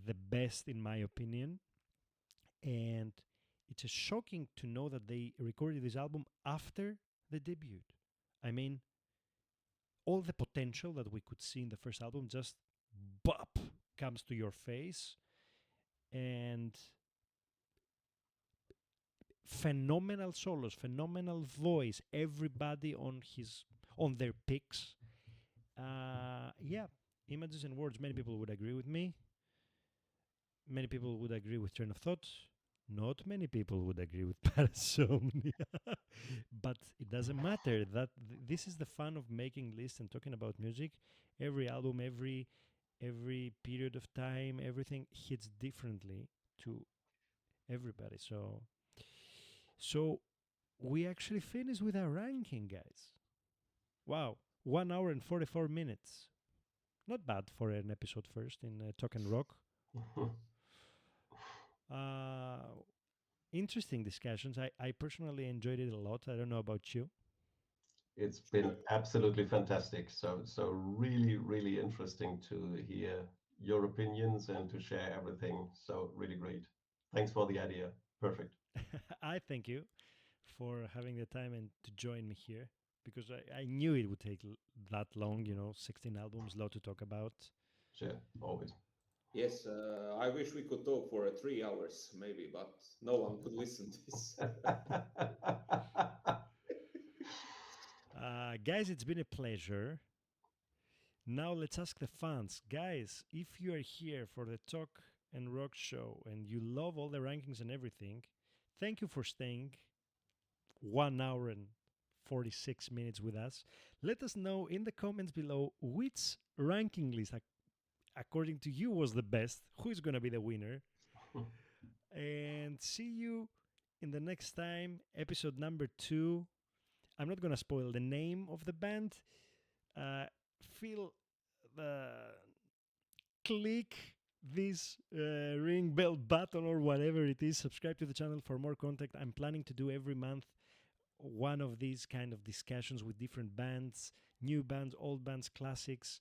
the best in my opinion, and it's a shocking to know that they recorded this album after the debut. I mean, all the potential that we could see in the first album just bop comes to your face, and phenomenal solos, phenomenal voice, everybody on their picks. Yeah, images and words. Many people would agree with me. Many people would agree with train of thought. Not many people would agree with parasomnia. But it doesn't matter. This is the fun of making lists and talking about music. Every album, every period of time, everything hits differently to everybody. So we actually finished with our ranking, guys. Wow, 1 hour and 44 minutes. Not bad for an episode first in Talk and Rock. Uh, Interesting discussions. I personally enjoyed it a lot. I don't know about you. It's been absolutely fantastic. So really, really interesting to hear your opinions and to share everything. So really great. Thanks for the idea. Perfect. I thank you for having the time and to join me here because I knew it would take that long, 16 albums, lot to talk about. Sure, always. Yes, I wish we could talk for 3 hours, maybe, but no one could listen to this. Guys, it's been a pleasure. Now let's ask the fans. Guys, if you are here for the Talk and Rock show and you love all the rankings and everything, thank you for staying 1 hour and 46 minutes with us. Let us know in the comments below which ranking list, according to you, was the best, who is going to be the winner. And see you in the next time, episode number 2. I'm not going to spoil the name of the band. Feel the click this ring bell button or whatever it is. Subscribe to the channel for more content. I'm planning to do every month one of these kind of discussions with different bands, new bands, old bands, classics.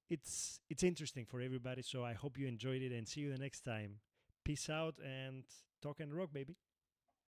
It's interesting for everybody, so I hope you enjoyed it and see you the next time. Peace out and talk and rock, baby.